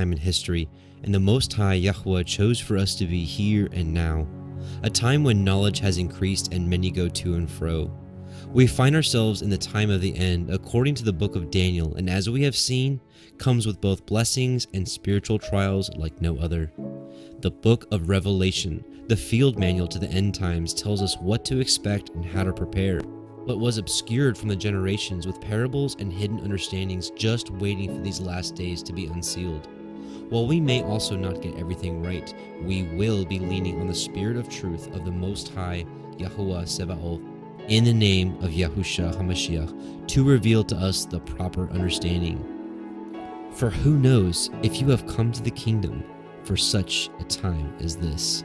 time in history, and the Most High YHWH chose for us to be here and now, a time when knowledge has increased and many go to and fro. We find ourselves in the time of the end according to the book of Daniel, and as we have seen, comes with both blessings and spiritual trials like no other. The book of Revelation, the field manual to the end times, tells us what to expect and how to prepare. What was obscured from the generations with parables and hidden understandings just waiting for these last days to be unsealed. While we may also not get everything right, we will be leaning on the Spirit of truth of the Most High Yahuwah Sebaoth in the name of Yahusha HaMashiach to reveal to us the proper understanding. For who knows if you have come to the kingdom for such a time as this.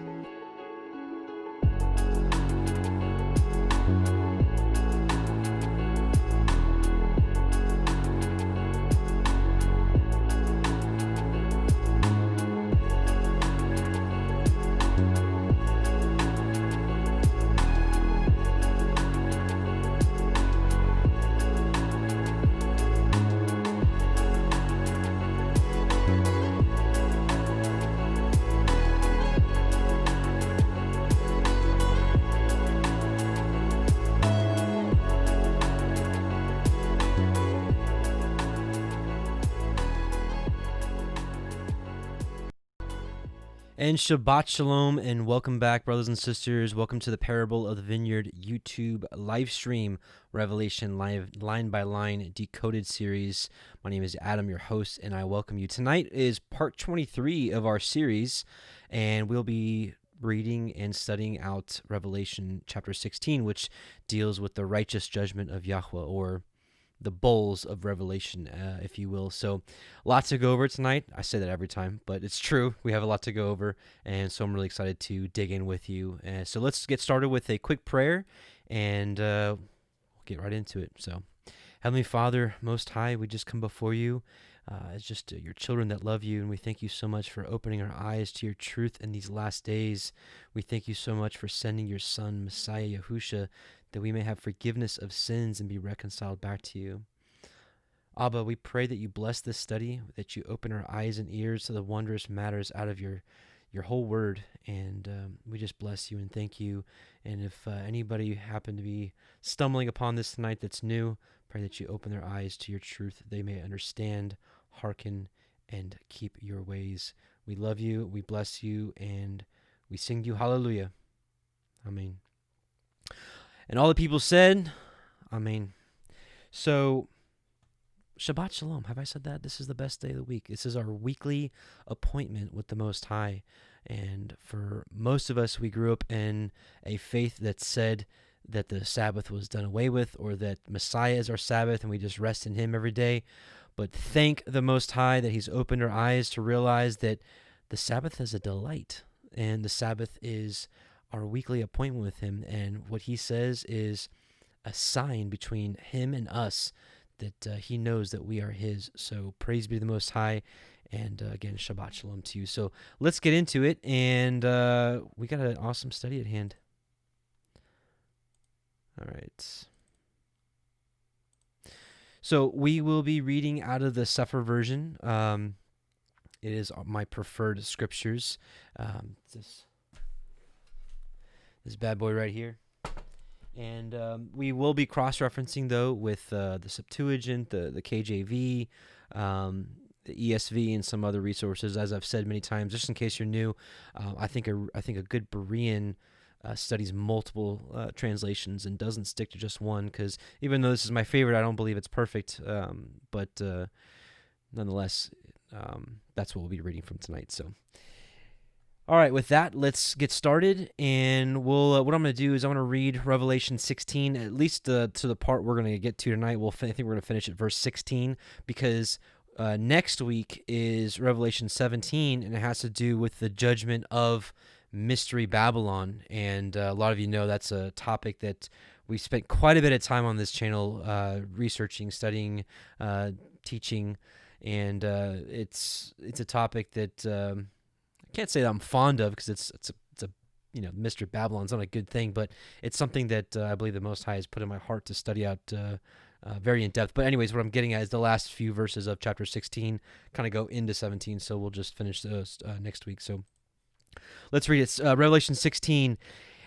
And Shabbat Shalom, and welcome back, brothers and sisters. Welcome to the Parable of the Vineyard YouTube live stream, Revelation line by line Decoded series. My name is Adam, your host, and I welcome you. Tonight is part 23 of our series, and we'll be reading and studying out Revelation chapter 16, which deals with the righteous judgment of Yahweh, or the bowls of Revelation, if you will. So lots to go over tonight. I say that every time, but it's true. We have a lot to go over, and so I'm really excited to dig in with you. So let's get started with a quick prayer, and we'll get right into it. So, Heavenly Father, Most High, we just come before you as just your children that love you, and we thank you so much for opening our eyes to your truth in these last days. We thank you so much for sending your Son, Messiah Yahusha, that we may have forgiveness of sins and be reconciled back to you. Abba, we pray that you bless this study, that you open our eyes and ears to the wondrous matters out of your whole word, and we just bless you and thank you. And if anybody happened to be stumbling upon this tonight that's new, pray that you open their eyes to your truth, that they may understand, hearken, and keep your ways. We love you, we bless you, and we sing you hallelujah. Amen. And all the people said, Amen. So, Shabbat Shalom. Have I said that? This is the best day of the week. This is our weekly appointment with the Most High. And for most of us, we grew up in a faith that said that the Sabbath was done away with, or that Messiah is our Sabbath and we just rest in him every day. But thank the Most High that he's opened our eyes to realize that the Sabbath is a delight, and the Sabbath is our weekly appointment with him, and what he says is a sign between him and us that he knows that we are his. So praise be to the Most High, and again, Shabbat Shalom to you. So let's get into it, and we got an awesome study at hand. All right. So we will be reading out of the CEPHER version. It is my preferred scriptures. This bad boy right here. And we will be cross-referencing, though, with the Septuagint, the KJV, the ESV, and some other resources. As I've said many times, just in case you're new, I think a good Berean studies multiple translations and doesn't stick to just one, because even though this is my favorite, I don't believe it's perfect. But nonetheless, that's what we'll be reading from tonight. So. All right, with that, let's get started, and we'll. What I'm going to do is I'm going to read Revelation 16, at least to the part we're going to get to tonight. I think we're going to finish at verse 16, because next week is Revelation 17, and it has to do with the judgment of Mystery Babylon, and a lot of you know that's a topic that we spent quite a bit of time on this channel researching, studying, teaching, and it's a topic that. I can't say that I'm fond of, because it's a Mr. Babylon's not a good thing, but it's something that I believe the Most High has put in my heart to study out very in depth. But anyways, what I'm getting at is the last few verses of chapter 16 kind of go into 17. So we'll just finish those next week. So let's read it. Revelation 16.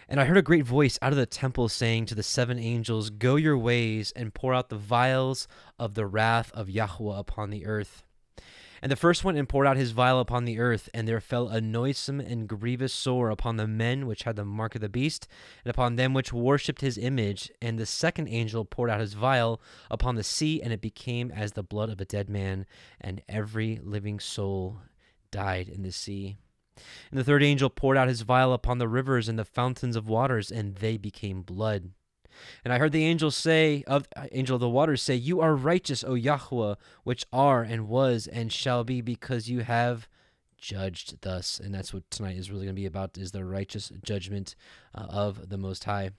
And I heard a great voice out of the temple saying to the 7 angels, "Go your ways and pour out the vials of the wrath of Yahweh upon the earth." And the first went and poured out his vial upon the earth, and there fell a noisome and grievous sore upon the men which had the mark of the beast, and upon them which worshipped his image. And the second angel poured out his vial upon the sea, and it became as the blood of a dead man, and every living soul died in the sea. And the third angel poured out his vial upon the rivers and the fountains of waters, and they became blood. And I heard the angel of the waters say, "You are righteous, O Yahweh, which are and was and shall be, because you have judged thus." And that's what tonight is really going to be about, is the righteous judgment of the Most High.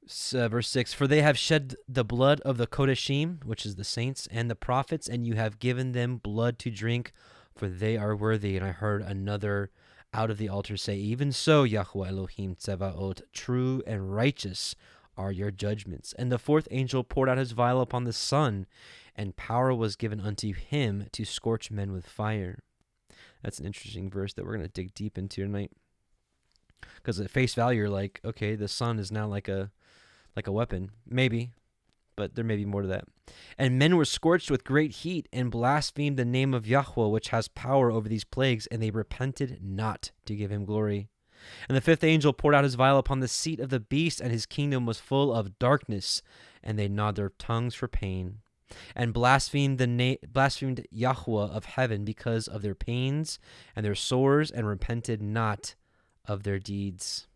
Verse 6, "For they have shed the blood of the Kodeshim," which is the saints, "and the prophets, and you have given them blood to drink, for they are worthy." And I heard another out of the altar say, "Even so, Yahweh Elohim Tzevaot, true and righteous are your judgments." And the fourth angel poured out his vial upon the sun, and power was given unto him to scorch men with fire. That's an interesting verse that we're going to dig deep into tonight. Because at face value, you're like, okay, the sun is now like a weapon. Maybe, but there may be more to that. "And men were scorched with great heat, and blasphemed the name of Yahweh, which has power over these plagues, and they repented not to give him glory. And the fifth angel poured out his vial upon the seat of the beast, and his kingdom was full of darkness, and they gnawed their tongues for pain, and blasphemed Yahweh of heaven because of their pains and their sores, and repented not of their deeds.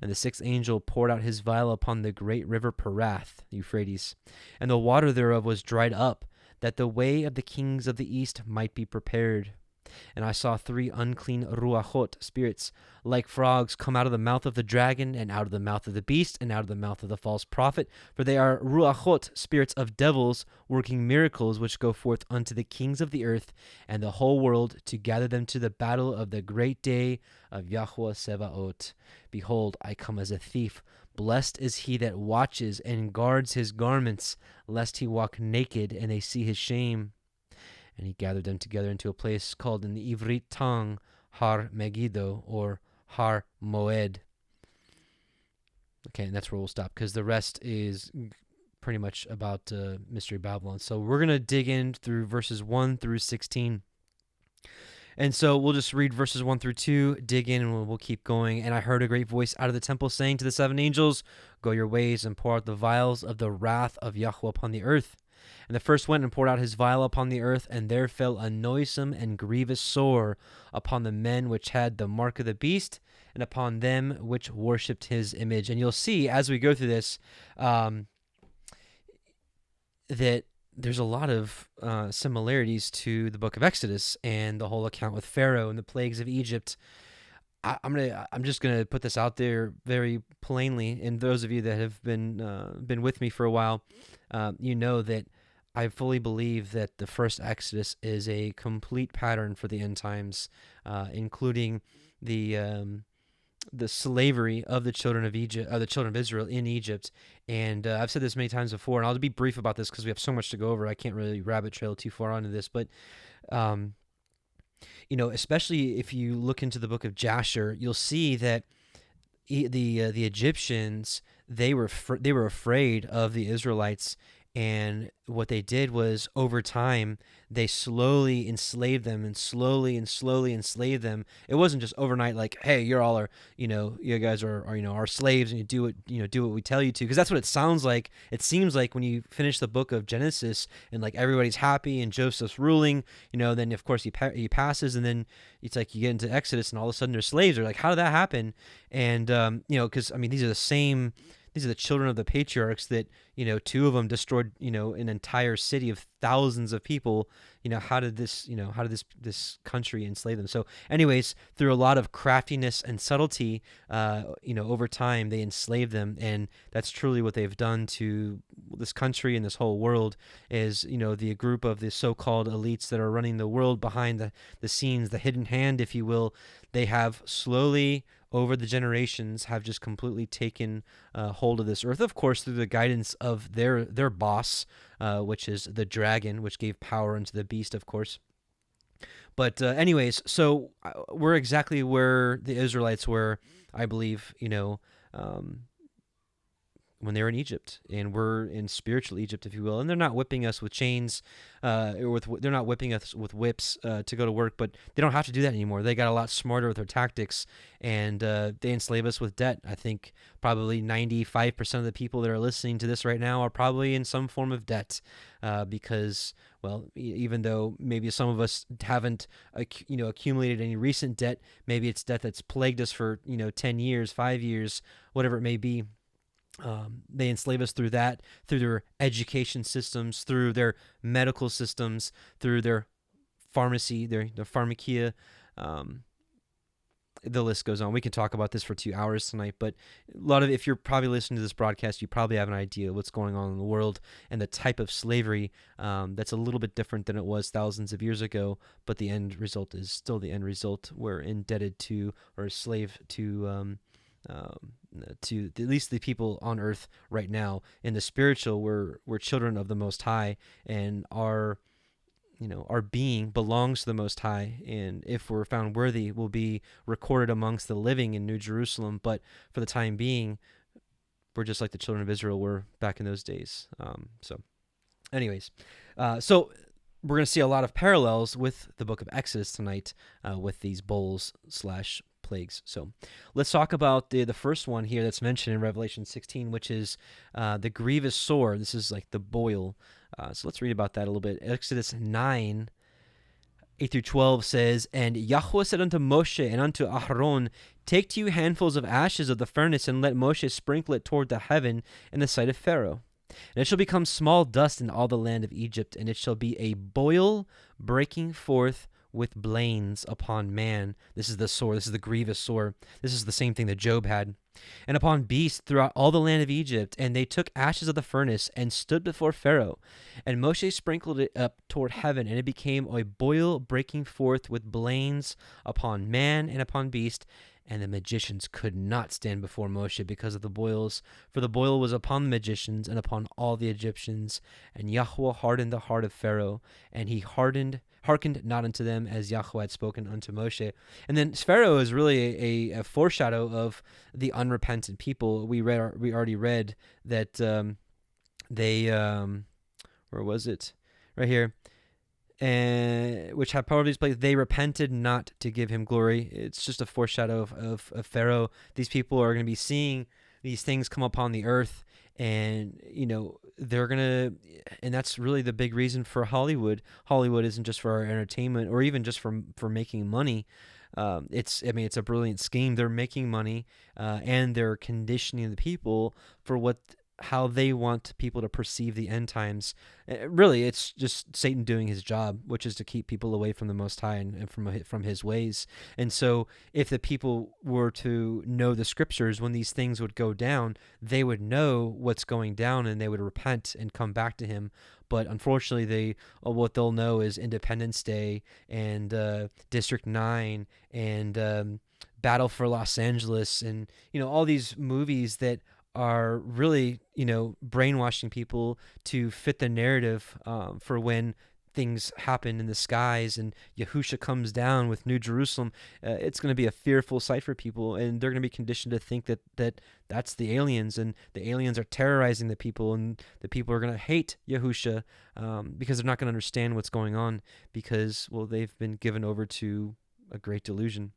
And the sixth angel poured out his vial upon the great river Perath, Euphrates, and the water thereof was dried up, that the way of the kings of the east might be prepared. And I saw 3 unclean ruachot, spirits, like frogs, come out of the mouth of the dragon, and out of the mouth of the beast, and out of the mouth of the false prophet. For they are ruachot, spirits of devils, working miracles, which go forth unto the kings of the earth and the whole world, to gather them to the battle of the great day of Yahweh Sevaot. Behold, I come as a thief. Blessed is he that watches and guards his garments, lest he walk naked, and they see his shame. And he gathered them together into a place called in the Ivrit tongue Har Megiddo, or Har Moed. Okay, and that's where we'll stop, because the rest is pretty much about Mystery Babylon. So we're going to dig in through verses 1 through 16. And so we'll just read verses 1 through 2, dig in, and we'll keep going. "And I heard a great voice out of the temple saying to the 7 angels, Go your ways and pour out the vials of the wrath of Yahweh upon the earth. And the first went and poured out his vial upon the earth, and there fell a noisome and grievous sore upon the men which had the mark of the beast, and upon them which worshipped his image." And you'll see as we go through this that there's a lot of similarities to the book of Exodus and the whole account with Pharaoh and the plagues of Egypt. I'm just gonna put this out there very plainly, and those of you that have been with me for a while, you know that I fully believe that the first Exodus is a complete pattern for the end times, including the slavery of the children of Egypt, the children of Israel in Egypt. And I've said this many times before, and I'll be brief about this because we have so much to go over. I can't really rabbit trail too far onto this, but especially if you look into the book of Jasher, you'll see that the Egyptians, they were afraid of the Israelites. And what they did was, over time, they slowly enslaved them and slowly enslaved them. It wasn't just overnight, like, hey, you're all you guys are our slaves, and do what we tell you to. Because that's what it sounds like. It seems like when you finish the book of Genesis and like everybody's happy and Joseph's ruling, then of course he passes, and then it's like you get into Exodus and all of a sudden they're slaves. They're like, how did that happen? And because these are the children of the patriarchs that, 2 of them destroyed, an entire city of thousands of people. How did this country enslave them? So anyways, through a lot of craftiness and subtlety, over time they enslaved them. And that's truly what they've done to this country and this whole world is, the group of the so-called elites that are running the world behind the scenes, the hidden hand, if you will. They have slowly over the generations have just completely taken hold of this earth, of course, through the guidance of their boss, which is the dragon, which gave power unto the beast, of course. But anyways, so we're exactly where the Israelites were, I believe, when they were in Egypt, and we're in spiritual Egypt, if you will. And they're not whipping us with chains, they're not whipping us with whips to go to work, but they don't have to do that anymore. They got a lot smarter with their tactics, and they enslave us with debt. I think probably 95% of the people that are listening to this right now are probably in some form of debt, because, well, even though maybe some of us haven't, accumulated any recent debt, maybe it's debt that's plagued us for, 10 years, 5 years, whatever it may be. They enslave us through that, through their education systems, through their medical systems, through their pharmacy, their pharmakia. The list goes on. We can talk about this for 2 hours tonight, but a lot of, if you're probably listening to this broadcast, you probably have an idea of what's going on in the world and the type of slavery that's a little bit different than it was thousands of years ago, but the end result is still the end result. We're indebted to, or slave to at least the people on earth right now. In the spiritual, we're children of the Most High, and our being belongs to the Most High, and if we're found worthy, we'll be recorded amongst the living in New Jerusalem. But for the time being, we're just like the children of Israel were back in those days. So anyways, so we're going to see a lot of parallels with the book of Exodus tonight, with these bowls / plagues. So let's talk about the first one here that's mentioned in Revelation 16, which is the grievous sore. This is like the boil. So let's read about that a little bit. Exodus 9, 8-12 says, "And Yahweh said unto Moshe and unto Aharon, Take to you handfuls of ashes of the furnace, and let Moshe sprinkle it toward the heaven in the sight of Pharaoh. And it shall become small dust in all the land of Egypt, and it shall be a boil breaking forth with blains upon man." This is the sore. This is the grievous sore. This is the same thing that Job had. "And upon beasts throughout all the land of Egypt. And they took ashes of the furnace and stood before Pharaoh. And Moshe sprinkled it up toward heaven, and it became a boil breaking forth with blains upon man and upon beast. And the magicians could not stand before Moshe because of the boils, for the boil was upon the magicians and upon all the Egyptians. And Yahweh hardened the heart of Pharaoh, and he hearkened not unto them, as Yahweh had spoken unto Moshe." And then Pharaoh is really a foreshadow of the unrepentant people. We already read that they where was it? Right here. And which have power of these plagues, they repented not to give him glory. It's just a foreshadow of Pharaoh. These people are going to be seeing these things come upon the earth, and they're gonna, and that's really the big reason for Hollywood. Hollywood isn't just for our entertainment or even just for making money. It's a brilliant scheme. They're making money, and they're conditioning the people for how they want people to perceive the end times. Really, it's just Satan doing his job, which is to keep people away from the Most High and from his ways. And so if the people were to know the scriptures, when these things would go down, they would know what's going down, and they would repent and come back to him. But unfortunately, what they'll know is Independence Day and District 9 and Battle for Los Angeles, and all these movies that are really, brainwashing people to fit the narrative for when things happen in the skies and Yahusha comes down with New Jerusalem. It's going to be a fearful sight for people, and they're going to be conditioned to think that that's the aliens, and the aliens are terrorizing the people, and the people are going to hate Yahusha because they're not going to understand what's going on because, well, they've been given over to a great delusion.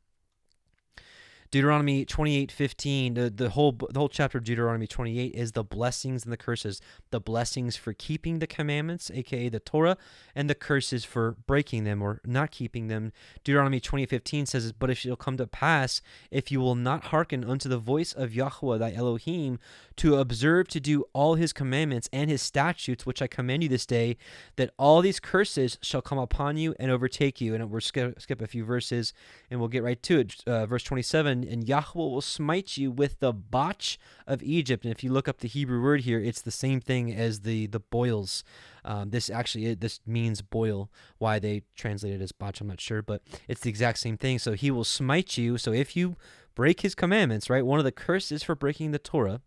Deuteronomy 28:15, the whole chapter of Deuteronomy 28 is the blessings and the curses. The blessings for keeping the commandments, aka the Torah, and the curses for breaking them or not keeping them. Deuteronomy 28:15 says, "But it shall come to pass, if you will not hearken unto the voice of Yahweh thy Elohim, to observe to do all his commandments and his statutes, which I command you this day, that all these curses shall come upon you and overtake you." And we'll skip a few verses, and we'll get right to it. Verse 27, "And Yahweh will smite you with the botch of Egypt." And if you look up the Hebrew word here, it's the same thing as the boils. This means boil. Why they translate it as botch, I'm not sure, but it's the exact same thing. So he will smite you. So if you break his commandments, right? One of the curses for breaking the Torah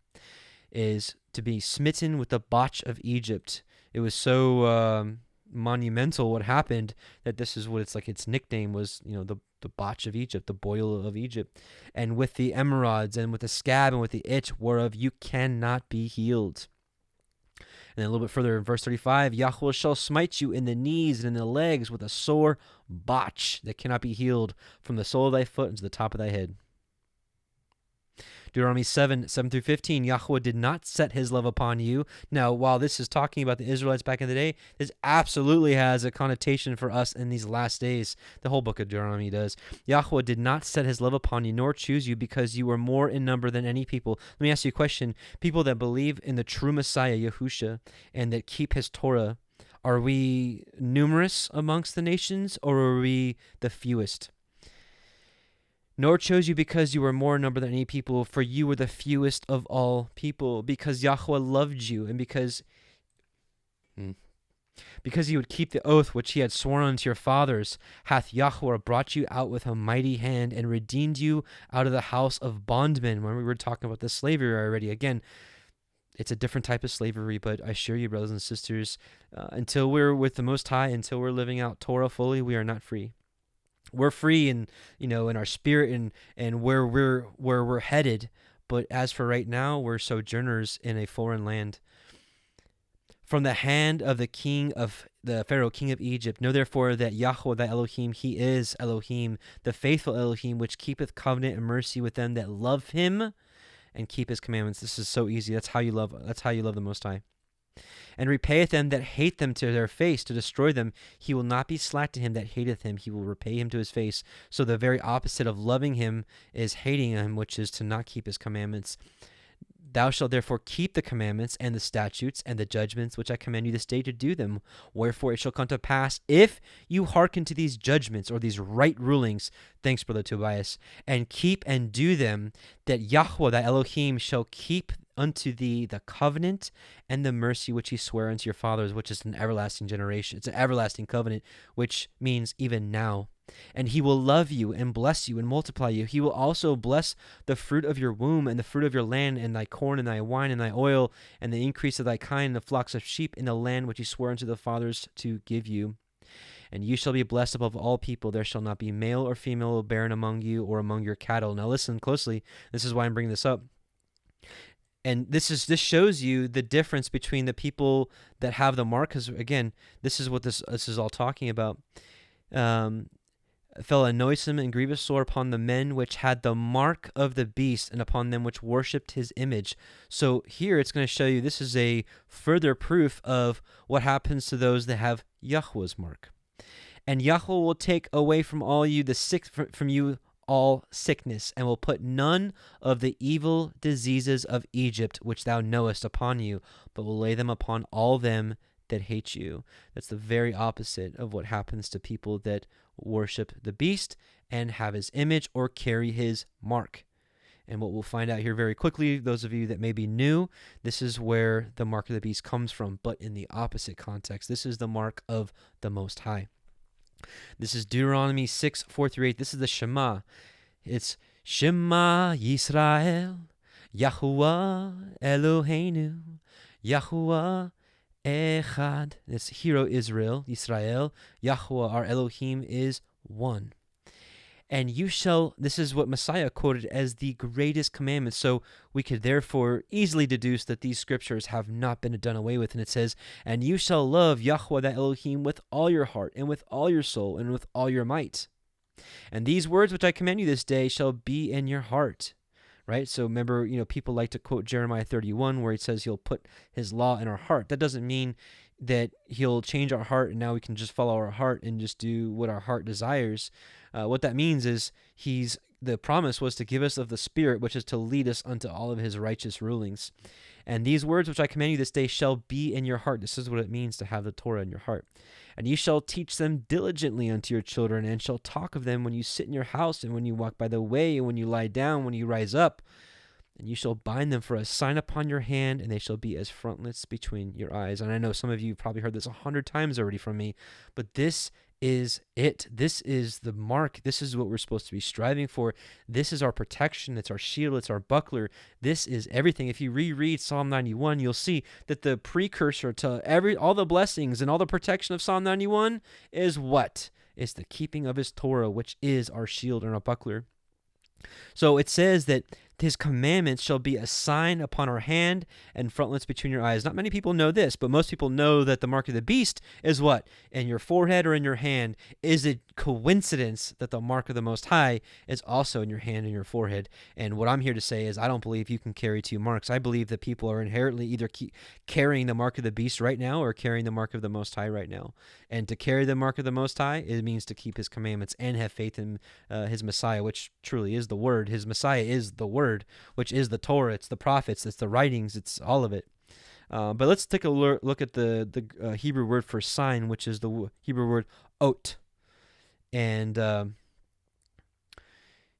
is to be smitten with the botch of Egypt. It was so monumental what happened that this is what it's like. Its nickname was, the botch of Egypt, the boil of Egypt. And with the emerods and with the scab and with the itch whereof you cannot be healed. And then a little bit further in verse 35, Yahweh shall smite you in the knees and in the legs with a sore botch that cannot be healed from the sole of thy foot unto the top of thy head. Deuteronomy 7:7-15, Yahweh did not set his love upon you. Now, while this is talking about the Israelites back in the day, this absolutely has a connotation for us in these last days. The whole book of Deuteronomy does. Yahweh did not set his love upon you, nor choose you, because you were more in number than any people. Let me ask you a question. People that believe in the true Messiah, Yahusha, and that keep his Torah, are we numerous amongst the nations, or are we the fewest? Nor chose you because you were more in number than any people, for you were the fewest of all people, because Yahweh loved you, and because you would keep the oath which he had sworn unto your fathers, hath Yahweh brought you out with a mighty hand, and redeemed you out of the house of bondmen. When we were talking about the slavery already, again, it's a different type of slavery, but I assure you, brothers and sisters, until we're with the Most High, until we're living out Torah fully, we are not free. We're free in our spirit and where we're headed, but as for right now, we're sojourners in a foreign land. From the hand of the Pharaoh, king of Egypt, know therefore that Yahweh thy Elohim, he is Elohim, the faithful Elohim, which keepeth covenant and mercy with them that love him and keep his commandments. This is so easy. That's how you love the Most High. And repayeth them that hate them to their face, to destroy them. He will not be slack to him that hateth him. He will repay him to his face. So the very opposite of loving him is hating him, which is to not keep his commandments. Thou shalt therefore keep the commandments and the statutes and the judgments which I command you this day to do them. Wherefore it shall come to pass, if you hearken to these judgments or these right rulings, thanks, Brother Tobias, and keep and do them, that Yahweh thy Elohim shall keep unto thee the covenant and the mercy which he sware unto your fathers, which is an everlasting generation. It's an everlasting covenant, which means even now. And he will love you and bless you and multiply you. He will also bless the fruit of your womb and the fruit of your land and thy corn and thy wine and thy oil and the increase of thy kind and the flocks of sheep in the land which he swore unto the fathers to give you. And you shall be blessed above all people. There shall not be male or female barren among you or among your cattle. Now listen closely. This is why I'm bringing this up. And this shows you the difference between the people that have the mark, because again, this is what this is all talking about. Fell a noisome and grievous sore upon the men which had the mark of the beast, and upon them which worshipped his image. So here it's going to show you this is a further proof of what happens to those that have Yahweh's mark. And Yahweh will take away from all you from you all sickness, and will put none of the evil diseases of Egypt which thou knowest upon you, but will lay them upon all them that hate you. That's the very opposite of what happens to people that worship the beast and have his image or carry his mark. And what we'll find out here very quickly, those of you that may be new, this is where the mark of the beast comes from, but in the opposite context. This is the mark of the Most High. This is Deuteronomy 6:4-8. This is the Shema. It's Shema Yisrael, Yahuwah Eloheinu, Yahuwah Echad. It's Hero Israel, Yisrael. Yahuwah, our Elohim, is one. And you shall, this is what Messiah quoted as the greatest commandment. So we could therefore easily deduce that these scriptures have not been done away with. And it says, and you shall love Yahweh thy Elohim with all your heart and with all your soul and with all your might. And these words which I command you this day shall be in your heart. Right? So remember, people like to quote Jeremiah 31 where he says he'll put his law in our heart. That doesn't mean that he'll change our heart and now we can just follow our heart and just do what our heart desires. What that means is the promise was to give us of the Spirit, which is to lead us unto all of his righteous rulings. And these words which I command you this day shall be in your heart. This is what it means to have the Torah in your heart. And you shall teach them diligently unto your children, and shall talk of them when you sit in your house, and when you walk by the way, and when you lie down, when you rise up. And you shall bind them for a sign upon your hand, and they shall be as frontlets between your eyes. And I know some of you have probably heard this 100 times already from me, but this is it. This is the mark. This is what we're supposed to be striving for. This is our protection. It's our shield. It's our buckler. This is everything. If you reread Psalm 91, you'll see that the precursor to all the blessings and all the protection of Psalm 91 is what? It's the keeping of his Torah, which is our shield and our buckler. So it says that his commandments shall be a sign upon our hand and frontlets between your eyes. Not many people know this, but most people know that the mark of the beast is what? In your forehead or in your hand. Is it coincidence that the mark of the Most High is also in your hand and your forehead? And what I'm here to say is I don't believe you can carry two marks. I believe that people are inherently either carrying the mark of the beast right now or carrying the mark of the Most High right now. And to carry the mark of the Most High, it means to keep his commandments and have faith in his Messiah, which truly is the Word. His Messiah is the Word, which is the Torah. It's the prophets. It's the writings. It's all of it. But let's take a look at the Hebrew word for sign, which is the Hebrew word ot. And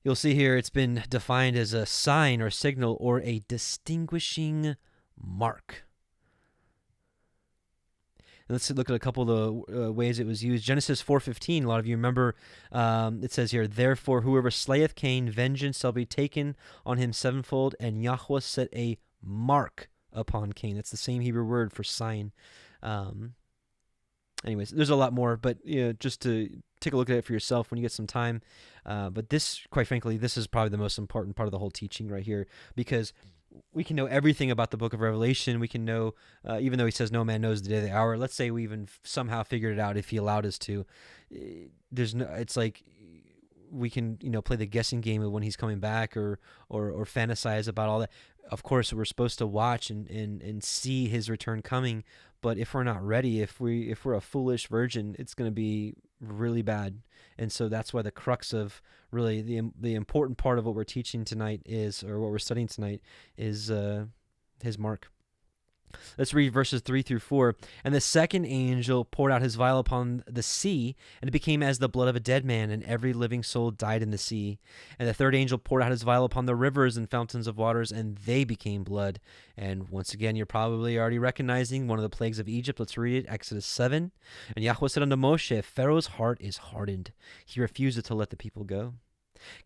you'll see here it's been defined as a sign or signal or a distinguishing mark. And let's look at a couple of the ways it was used. Genesis 4:15, a lot of you remember, it says here, therefore whoever slayeth Cain, vengeance shall be taken on him sevenfold, and Yahweh set a mark upon Cain. That's the same Hebrew word for sign. Anyways, there's a lot more, but just to take a look at it for yourself when you get some time. But this, quite frankly, this is probably the most important part of the whole teaching right here, because we can know everything about the book of Revelation. We can know, even though he says no man knows the day or the hour, let's say we even somehow figured it out if he allowed us to. It's like we can, play the guessing game of when he's coming back or fantasize about all that. Of course, we're supposed to watch and see his return coming. But if we're not ready, if we're a foolish virgin, it's going to be really bad. And so that's why the crux of really the important part of what we're teaching tonight or what we're studying tonight is his mark. Let's read verses 3-4. And the second angel poured out his vial upon the sea, and it became as the blood of a dead man, and every living soul died in the sea. And the third angel poured out his vial upon the rivers and fountains of waters, and they became blood. And once again, you're probably already recognizing one of the plagues of Egypt. Let's read it, Exodus 7. And Yahweh said unto Moshe, Pharaoh's heart is hardened. He refuseth to let the people go.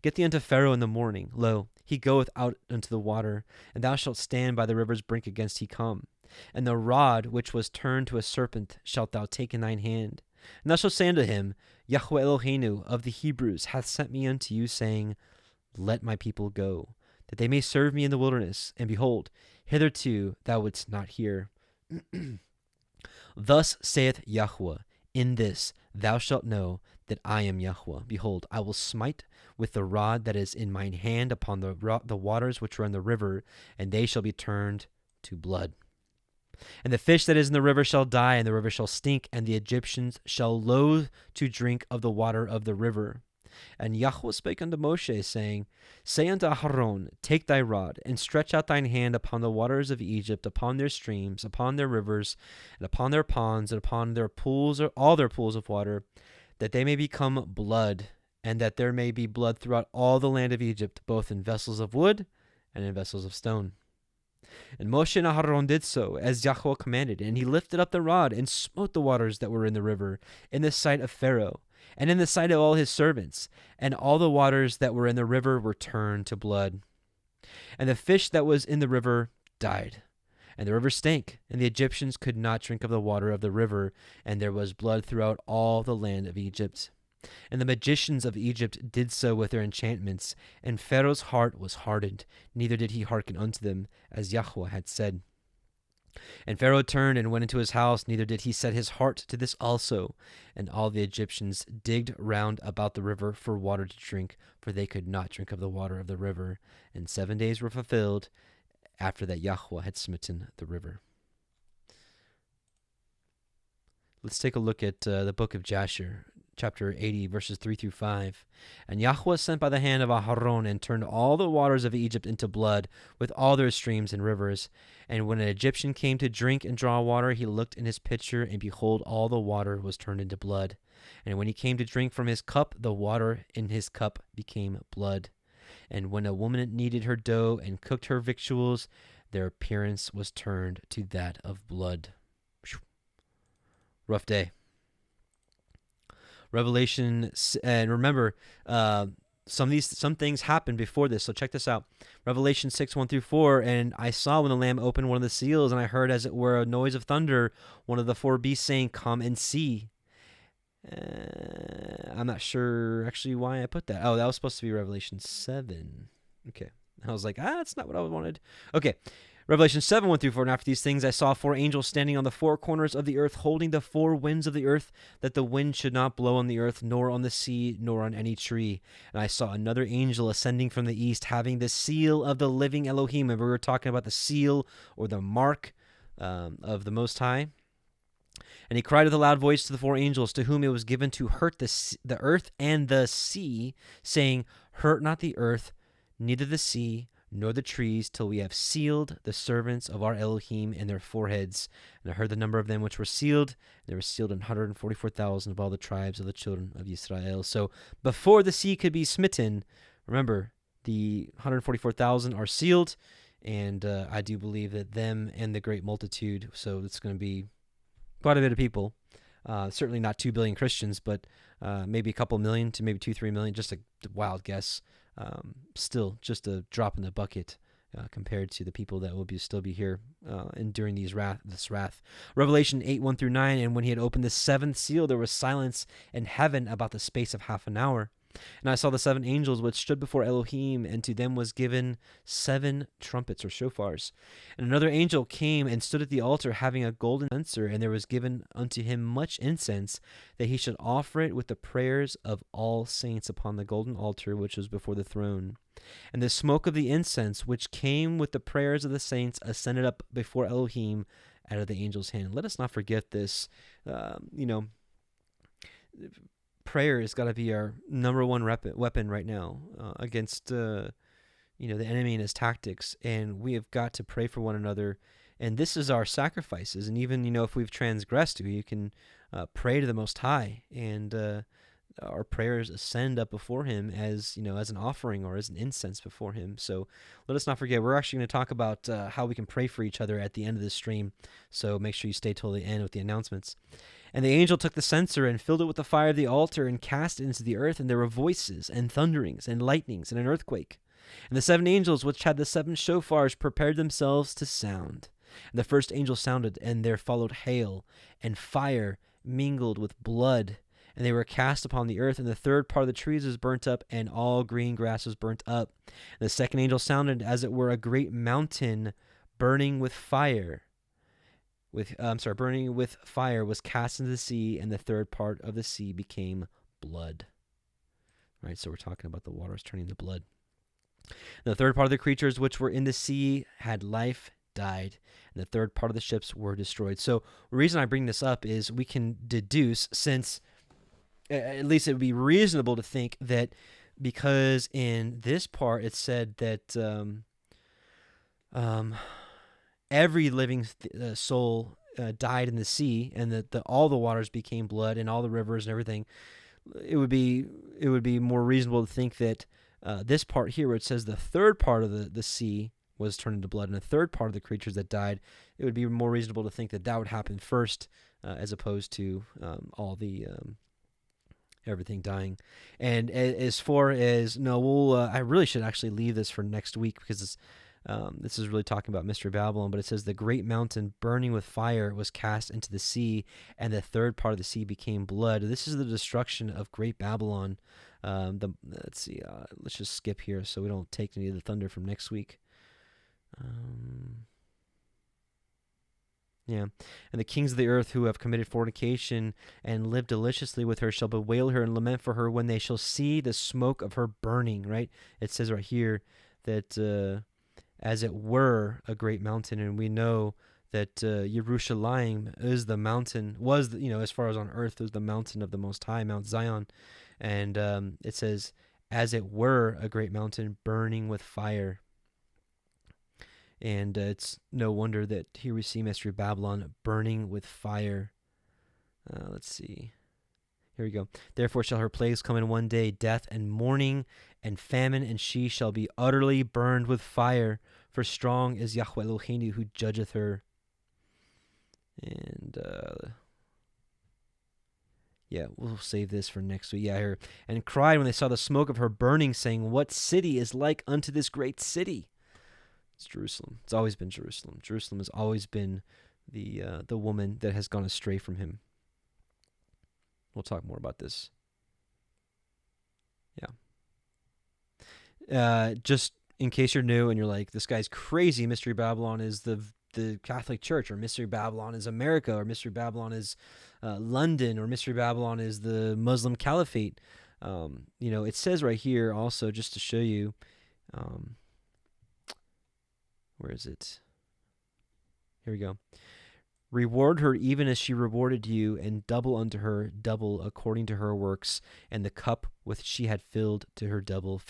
Get thee unto Pharaoh in the morning. Lo, he goeth out unto the water, and thou shalt stand by the river's brink against he come. And the rod which was turned to a serpent shalt thou take in thine hand. And thou shalt say unto him, Yahweh Eloheinu of the Hebrews hath sent me unto you, saying, Let my people go, that they may serve me in the wilderness. And behold, hitherto thou wouldst not hear. Thus saith Yahweh, in this thou shalt know that I am Yahweh. Behold, I will smite with the rod that is in mine hand upon the waters which are in the river, and they shall be turned to blood. And the fish that is in the river shall die, and the river shall stink, and the Egyptians shall loathe to drink of the water of the river. And Yahweh spake unto Moshe, saying, Say unto Aharon, Take thy rod, and stretch out thine hand upon the waters of Egypt, upon their streams, upon their rivers, and upon their ponds, and upon their pools, or all their pools of water, that they may become blood, and that there may be blood throughout all the land of Egypt, both in vessels of wood and in vessels of stone. And Moshe and Aharon did so, as Yahweh commanded, and he lifted up the rod, and smote the waters that were in the river, in the sight of Pharaoh, and in the sight of all his servants, and all the waters that were in the river were turned to blood. And the fish that was in the river died, and the river stank, and the Egyptians could not drink of the water of the river, and there was blood throughout all the land of Egypt. And the magicians of Egypt did so with their enchantments, and Pharaoh's heart was hardened, neither did he hearken unto them, as Yahweh had said. And Pharaoh turned and went into his house, neither did he set his heart to this also. And all the Egyptians digged round about the river for water to drink, for they could not drink of the water of the river. And 7 days were fulfilled after that Yahweh had smitten the river. Let's take a look at the book of Jasher, chapter 80, verses 3-5. And Yahweh sent by the hand of Aharon, and turned all the waters of Egypt into blood, with all their streams and rivers. And when an Egyptian came to drink and draw water, he looked in his pitcher, and behold, all the water was turned into blood. And when he came to drink from his cup, the water in his cup became blood. And when a woman kneaded her dough and cooked her victuals, their appearance was turned to that of blood. Rough day. And remember, some things happened before this. So check this out. Revelation 6:1-4. And I saw when the Lamb opened one of the seals, and I heard as it were a noise of thunder, one of the four beasts saying, "Come and see." I'm not sure actually why I put that. Oh, that was supposed to be Revelation 7. Okay. I was like, that's not what I wanted. Okay. Revelation 7:1-4. And after these things, I saw four angels standing on the four corners of the earth, holding the four winds of the earth, that the wind should not blow on the earth, nor on the sea, nor on any tree. And I saw another angel ascending from the east, having the seal of the living Elohim. And we were talking about the seal or the mark of the Most High. And he cried with a loud voice to the four angels, to whom it was given to hurt the earth and the sea, saying, "Hurt not the earth, neither the sea, nor the trees, till we have sealed the servants of our Elohim in their foreheads." And I heard the number of them which were sealed. They were sealed 144,000 of all the tribes of the children of Israel. So before the sea could be smitten, remember, the 144,000 are sealed, and I do believe that them and the great multitude, so it's going to be quite a bit of people. Certainly not 2 billion Christians, but maybe a couple million to maybe 2-3 million, just a wild guess. Still just a drop in the bucket compared to the people that will still be here enduring this wrath. Revelation 8:1-9. And when he had opened the seventh seal, there was silence in heaven about the space of half an hour. And I saw the seven angels which stood before Elohim, and to them was given 7 trumpets or shofars. And another angel came and stood at the altar, having a golden censer, and there was given unto him much incense, that he should offer it with the prayers of all saints upon the golden altar which was before the throne. And the smoke of the incense, which came with the prayers of the saints, ascended up before Elohim out of the angel's hand. Let us not forget this. Prayer has got to be our number one weapon right now against the enemy and his tactics, and we have got to pray for one another. And this is our sacrifices. And even if we've transgressed, you can pray to the Most High, and our prayers ascend up before Him as an offering or as an incense before Him. So let us not forget. We're actually going to talk about how we can pray for each other at the end of this stream. So make sure you stay till the end with the announcements. And the angel took the censer and filled it with the fire of the altar and cast it into the earth. And there were voices and thunderings and lightnings and an earthquake. And the 7 angels which had the 7 shofars prepared themselves to sound. And the first angel sounded, and there followed hail and fire mingled with blood. And they were cast upon the earth, and the third part of the trees was burnt up, and all green grass was burnt up. And the second angel sounded, as it were a great mountain burning with fire. Burning with fire was cast into the sea, and the third part of the sea became blood. Right, so we're talking about the waters turning to blood. The third part of the creatures which were in the sea had life, died, and the third part of the ships were destroyed. So the reason I bring this up is we can deduce, since at least it would be reasonable to think that because in this part it said that every living soul died in the sea, and that all the waters became blood, and all the rivers and everything. It would be more reasonable to think that this part here, where it says the third part of the sea was turned into blood, and the third part of the creatures that died, it would be more reasonable to think that would happen first, as opposed to all the everything dying. And as far as I really should actually leave this for next week, because this is really talking about Mystery Babylon. But it says the great mountain burning with fire was cast into the sea, and the third part of the sea became blood. This is the destruction of Great Babylon. Let's see. Let's just skip here so we don't take any of the thunder from next week. And the kings of the earth who have committed fornication and lived deliciously with her shall bewail her and lament for her when they shall see the smoke of her burning. Right? It says right here that as it were a great mountain, and we know that Jerusalem is the mountain, as far as on earth, is the mountain of the Most High, Mount Zion. And it says, as it were a great mountain burning with fire. And it's no wonder that here we see Mystery Babylon burning with fire. Let's see. Here we go. Therefore shall her plagues come in one day, death and mourning and famine, and she shall be utterly burned with fire. For strong is Yahweh Eloheinu who judgeth her. And Yeah, we'll save this for next week. Yeah, here. And cried when they saw the smoke of her burning, saying, what city is like unto this great city? It's Jerusalem. It's always been Jerusalem. Jerusalem has always been the woman that has gone astray from him. We'll talk more about this. Yeah. Just in case you're new and you're like, this guy's crazy, Mystery Babylon is the Catholic Church, or Mystery Babylon is America, or Mystery Babylon is London, or Mystery Babylon is the Muslim Caliphate. It says right here also, just to show you, where is it? Here we go. Reward her even as she rewarded you, and double unto her double according to her works, and the cup which she had filled to her double.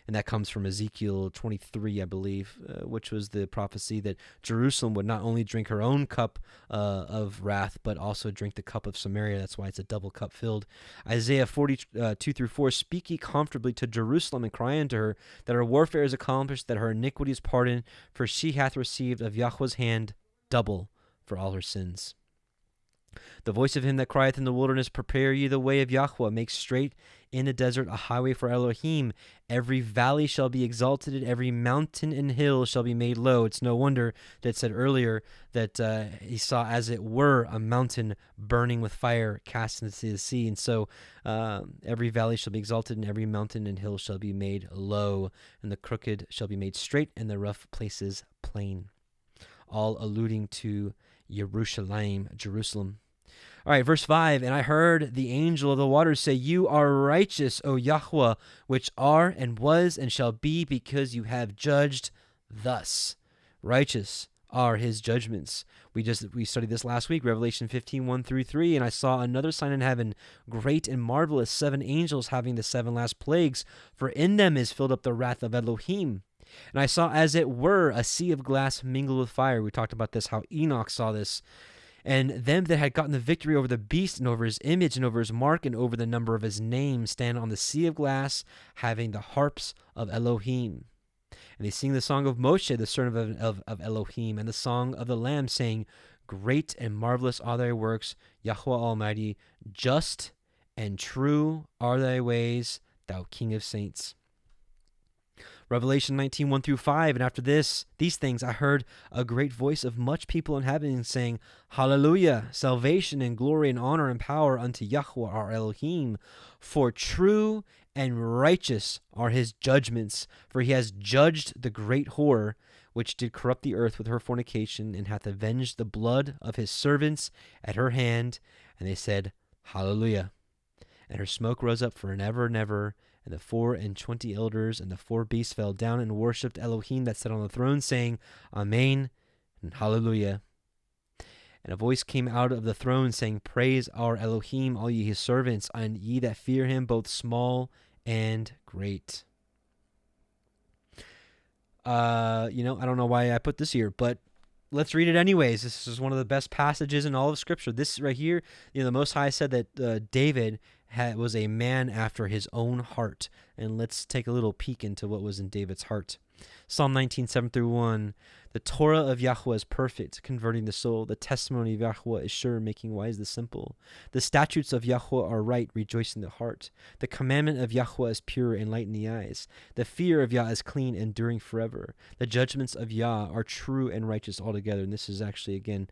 And that comes from Ezekiel 23, I believe, which was the prophecy that Jerusalem would not only drink her own cup of wrath, but also drink the cup of Samaria. That's why it's a double cup filled. Isaiah 42-4, speak ye comfortably to Jerusalem, and cry unto her that her warfare is accomplished, that her iniquity is pardoned, for she hath received of Yahweh's hand double for all her sins. The voice of him that crieth in the wilderness, prepare ye the way of Yahweh, make straight in the desert a highway for Elohim. Every valley shall be exalted, and every mountain and hill shall be made low. It's no wonder that it said earlier that he saw as it were a mountain burning with fire cast into the sea. And so every valley shall be exalted, and every mountain and hill shall be made low, and the crooked shall be made straight, and the rough places plain. All alluding to Jerusalem. All right, verse 5, and I heard the angel of the waters say, you are righteous, O Yahweh, which are and was and shall be, because you have judged thus. Righteous are his judgments. We studied this last week, Revelation 15:1-3, and I saw another sign in heaven, great and marvelous, 7 angels having the 7 last plagues, for in them is filled up the wrath of Elohim. And I saw as it were a sea of glass mingled with fire. We talked about this, how Enoch saw this. And them that had gotten the victory over the beast, and over his image, and over his mark, and over the number of his name, stand on the sea of glass, having the harps of Elohim. And they sing the song of Moshe, the son of Elohim, and the song of the Lamb, saying, great and marvelous are thy works, Yahweh Almighty, just and true are thy ways, thou King of saints. Revelation 19:1-5, and after these things I heard a great voice of much people in heaven saying, hallelujah, salvation and glory and honor and power unto Yahweh our Elohim, for true and righteous are his judgments, for he has judged the great whore, which did corrupt the earth with her fornication, and hath avenged the blood of his servants at her hand. And they said, hallelujah. And her smoke rose up for an ever and ever. And the 24 elders and the 4 beasts fell down and worshipped Elohim that sat on the throne, saying, Amen and Hallelujah. And a voice came out of the throne, saying, praise our Elohim, all ye his servants, and ye that fear him, both small and great. I don't know why I put this here, but let's read it anyways. This is one of the best passages in all of Scripture. This right here, the Most High said that David was a man after his own heart. And let's take a little peek into what was in David's heart. Psalm 19:7-1. The Torah of Yahweh is perfect, converting the soul. The testimony of Yahweh is sure, making wise the simple. The statutes of Yahweh are right, rejoicing the heart. The commandment of Yahweh is pure, enlightening the eyes. The fear of Yah is clean, enduring forever. The judgments of Yah are true and righteous altogether. And this is actually, again,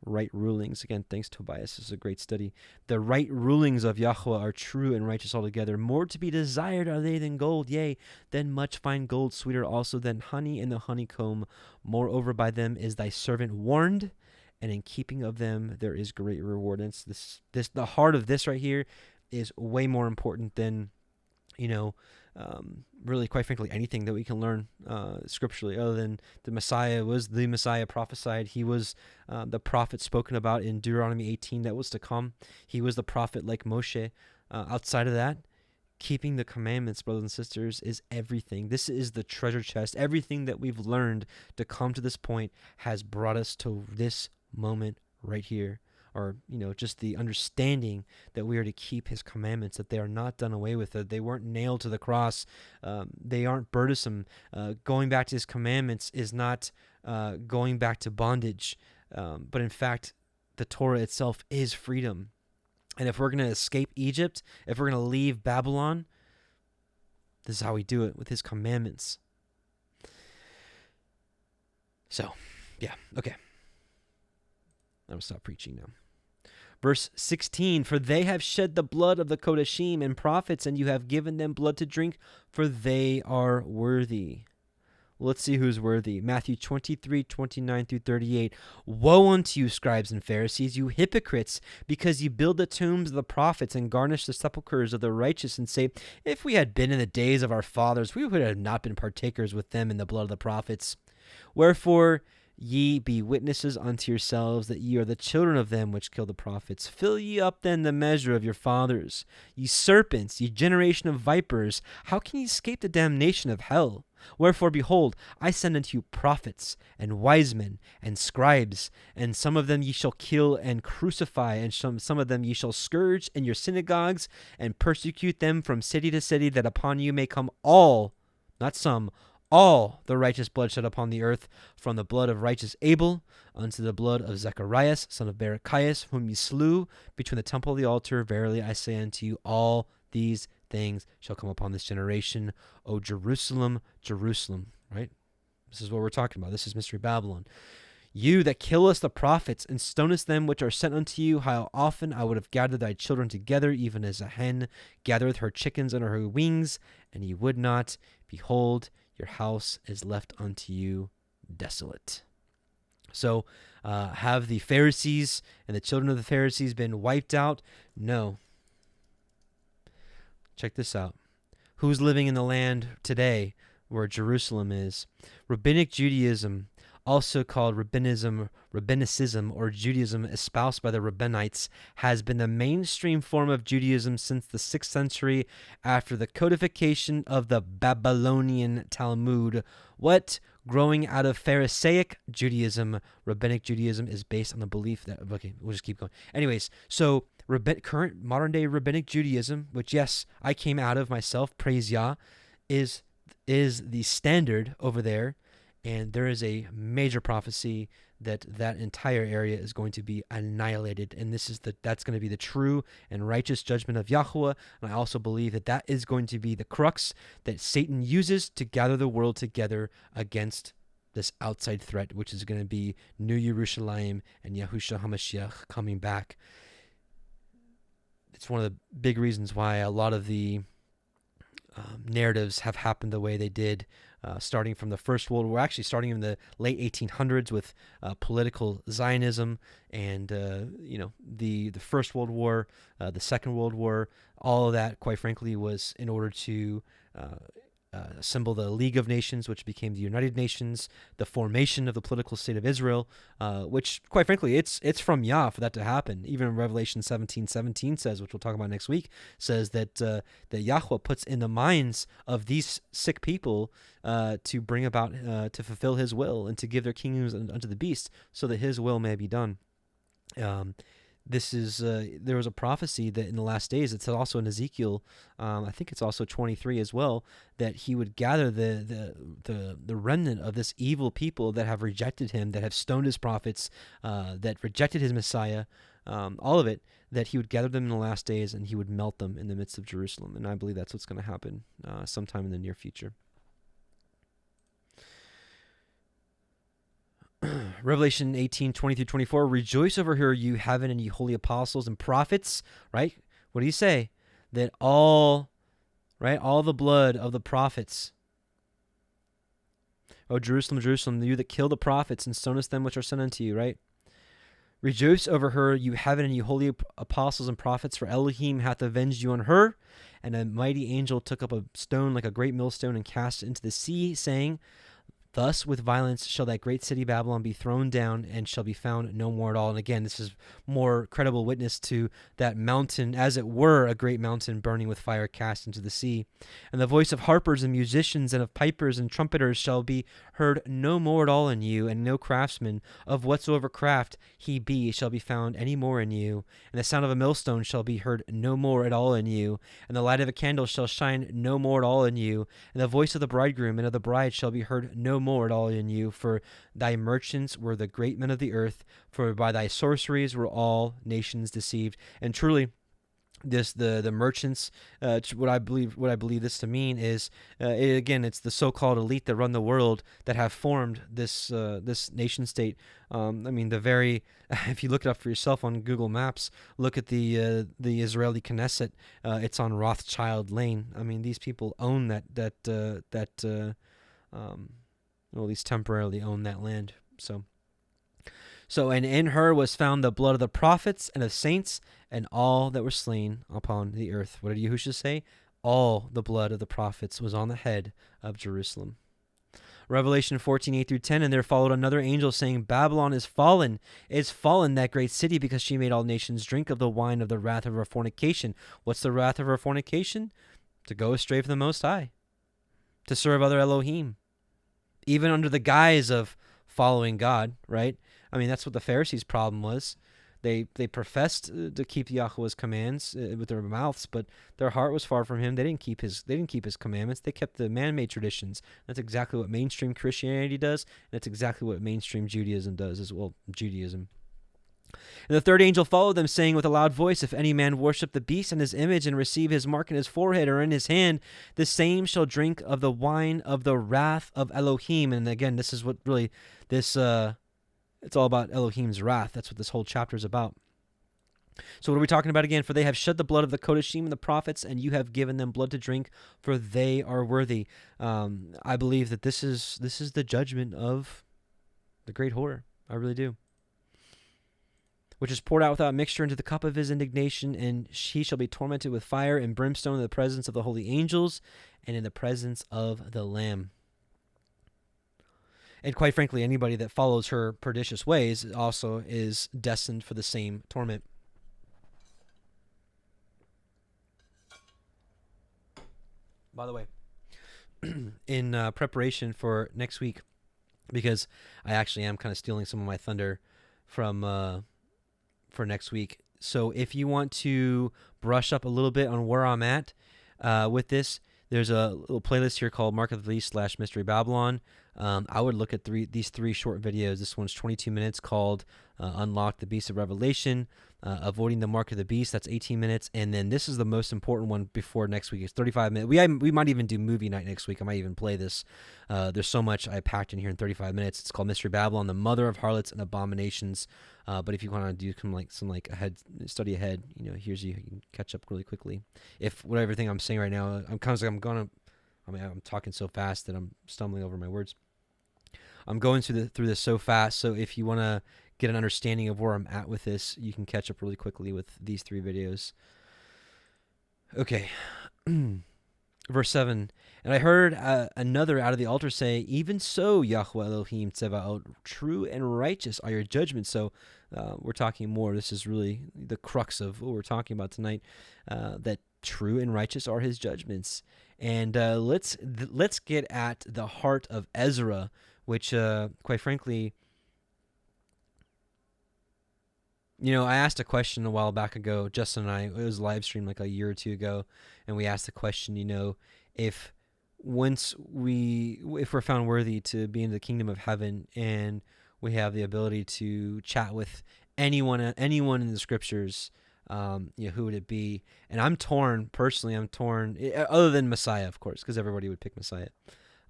right rulings. Again, thanks, Tobias. This is a great study. The right rulings of Yahweh are true and righteous altogether. More to be desired are they than gold, yea, than much fine gold, sweeter also than honey in the honeycomb. Moreover, by them is thy servant warned, and in keeping of them there is great reward. And the heart of this right here is way more important than, really, quite frankly, anything that we can learn scripturally, other than the Messiah was the Messiah prophesied. He was the prophet spoken about in Deuteronomy 18 that was to come. He was the prophet like Moshe. Outside of that, keeping the commandments, brothers and sisters, is everything. This is the treasure chest. Everything that we've learned to come to this point has brought us to this moment right here. Or, just the understanding that we are to keep his commandments, that they are not done away with, that they weren't nailed to the cross, they aren't burdensome. Going back to his commandments is not going back to bondage, but in fact, the Torah itself is freedom. And if we're going to escape Egypt, if we're going to leave Babylon, this is how we do it, with his commandments. So, yeah, okay. I'm going to stop preaching now. Verse 16, for they have shed the blood of the Kodashim and prophets, and you have given them blood to drink, for they are worthy. Let's see who's worthy. Matthew 23:29-38. Woe unto you, scribes and Pharisees, you hypocrites, because you build the tombs of the prophets and garnish the sepulchres of the righteous, and say, if we had been in the days of our fathers, we would have not been partakers with them in the blood of the prophets. Wherefore ye be witnesses unto yourselves that ye are the children of them which killed the prophets. Fill ye up then the measure of your fathers. Ye serpents, ye generation of vipers, how can ye escape the damnation of hell? Wherefore, behold, I send unto you prophets and wise men and scribes, and some of them ye shall kill and crucify, and some of them ye shall scourge in your synagogues, and persecute them from city to city, that upon you may come all, not some, all the righteous blood shed upon the earth, from the blood of righteous Abel unto the blood of Zacharias, son of Berechias, whom ye slew between the temple and the altar. Verily I say unto you, all these things shall come upon this generation. O Jerusalem, Jerusalem, right? This is what we're talking about. This is Mystery Babylon. You that killest the prophets and stonest them which are sent unto you, how often I would have gathered thy children together, even as a hen gathereth her chickens under her wings, and ye would not. Behold, your house is left unto you desolate. So, have the Pharisees and the children of the Pharisees been wiped out? No. Check this out. Who's living in the land today where Jerusalem is? Rabbinic Judaism, also called Rabbinicism, or Judaism espoused by the Rabbinites, has been the mainstream form of Judaism since the 6th century after the codification of the Babylonian Talmud. What? Growing out of Pharisaic Judaism, Rabbinic Judaism is based on the belief that... Okay, we'll just keep going. Anyways, so current modern-day Rabbinic Judaism, which, yes, I came out of myself, praise Yah, is the standard over there. And there is a major prophecy that entire area is going to be annihilated. And that's going to be the true and righteous judgment of Yahweh. And I also believe that is going to be the crux that Satan uses to gather the world together against this outside threat, which is going to be New Jerusalem and Yahushua HaMashiach coming back. It's one of the big reasons why a lot of the narratives have happened the way they did, starting from the First World War, actually starting in the late 1800s with political Zionism and the First World War, the Second World War. All of that, quite frankly, was in order to assemble the League of Nations, which became the United Nations, the formation of the political state of Israel, which, quite frankly, it's from Yah for that to happen. Even Revelation 17:17 says, which we'll talk about next week, says that Yahweh puts in the minds of these sick people to bring about, to fulfill his will and to give their kingdoms unto the beast so that his will may be done. This is there was a prophecy that in the last days, it's also in Ezekiel, I think it's also 23 as well, that he would gather the remnant of this evil people that have rejected him, that have stoned his prophets, that rejected his Messiah, all of it, that he would gather them in the last days and he would melt them in the midst of Jerusalem. And I believe that's what's going to happen sometime in the near future. Revelation 18:20-24, rejoice over her, you heaven and you holy apostles and prophets, right? What do you say? That all the blood of the prophets. O Jerusalem, Jerusalem, you that kill the prophets and stonest them which are sent unto you, right? Rejoice over her, you heaven and you holy apostles and prophets, for Elohim hath avenged you on her. And a mighty angel took up a stone like a great millstone and cast it into the sea, saying, thus with violence shall that great city Babylon be thrown down, and shall be found no more at all. And again, this is more credible witness to that mountain, as it were a great mountain burning with fire cast into the sea. And the voice of harpers and musicians and of pipers and trumpeters shall be heard no more at all in you, and no craftsman of whatsoever craft he be shall be found any more in you. And the sound of a millstone shall be heard no more at all in you, and the light of a candle shall shine no more at all in you, and the voice of the bridegroom and of the bride shall be heard no more at all in you. For thy merchants were the great men of the earth, for by thy sorceries were all nations deceived. And truly, the merchants. What I believe this to mean is, it's the so-called elite that run the world that have formed this nation state. If you look it up for yourself on Google Maps, look at the Israeli Knesset. It's on Rothschild Lane. I mean, these people own at least temporarily own that land. So, and in her was found the blood of the prophets and of saints and all that were slain upon the earth. What did Yahushua say? All the blood of the prophets was on the head of Jerusalem. Revelation 14:8-10, and there followed another angel saying, Babylon is fallen, that great city, because she made all nations drink of the wine of the wrath of her fornication. What's the wrath of her fornication? To go astray from the Most High, to serve other Elohim, even under the guise of following God, right? I mean, that's what the Pharisees' problem was. They professed to keep Yahweh's commands with their mouths, but their heart was far from Him. They didn't keep His commandments. They kept the man-made traditions. That's exactly what mainstream Christianity does, and that's exactly what mainstream Judaism does as well. Judaism. And the third angel followed them, saying with a loud voice, If any man worship the beast and his image, and receive his mark in his forehead or in his hand, the same shall drink of the wine of the wrath of Elohim. And again, this is what really this. It's all about Elohim's wrath. That's what this whole chapter is about. So what are we talking about again? For they have shed the blood of the Kodashim and the prophets, and you have given them blood to drink, for they are worthy. I believe that this is the judgment of the great whore. I really do. Which is poured out without mixture into the cup of his indignation, and he shall be tormented with fire and brimstone in the presence of the holy angels and in the presence of the Lamb. And quite frankly, anybody that follows her pernicious ways also is destined for the same torment. By the way, in preparation for next week, because I actually am kind of stealing some of my thunder from for next week. So if you want to brush up a little bit on where I'm at with this, there's a little playlist here called Mark of the Beast / Mystery Babylon. I would look at these three short videos. This one's 22 minutes called Unlock the Beast of Revelation, Avoiding the Mark of the Beast. That's 18 minutes. And then this is the most important one before next week. It's 35 minutes. We might even do movie night next week. I might even play this. There's so much I packed in here in 35 minutes. It's called Mystery Babylon, the Mother of Harlots and Abominations. But if you want to do some study ahead, you can catch up really quickly. If everything I'm saying right now, I'm talking so fast that I'm stumbling over my words. I'm going through this so fast, so if you want to get an understanding of where I'm at with this, you can catch up really quickly with these three videos. Okay. Verse 7, and I heard another out of the altar say, Even so, Yahweh Elohim Tzevaot, true and righteous are your judgments. So we're talking more. This is really the crux of what we're talking about tonight, that true and righteous are his judgments. And let's get at the heart of Ezra, which, quite frankly, I asked a question a while back ago. Justin and I, it was live streamed like a year or two ago, and we asked the question, if we're found worthy to be in the kingdom of heaven, and we have the ability to chat with anyone in the scriptures, who would it be? And I'm torn, other than Messiah, of course, because everybody would pick Messiah.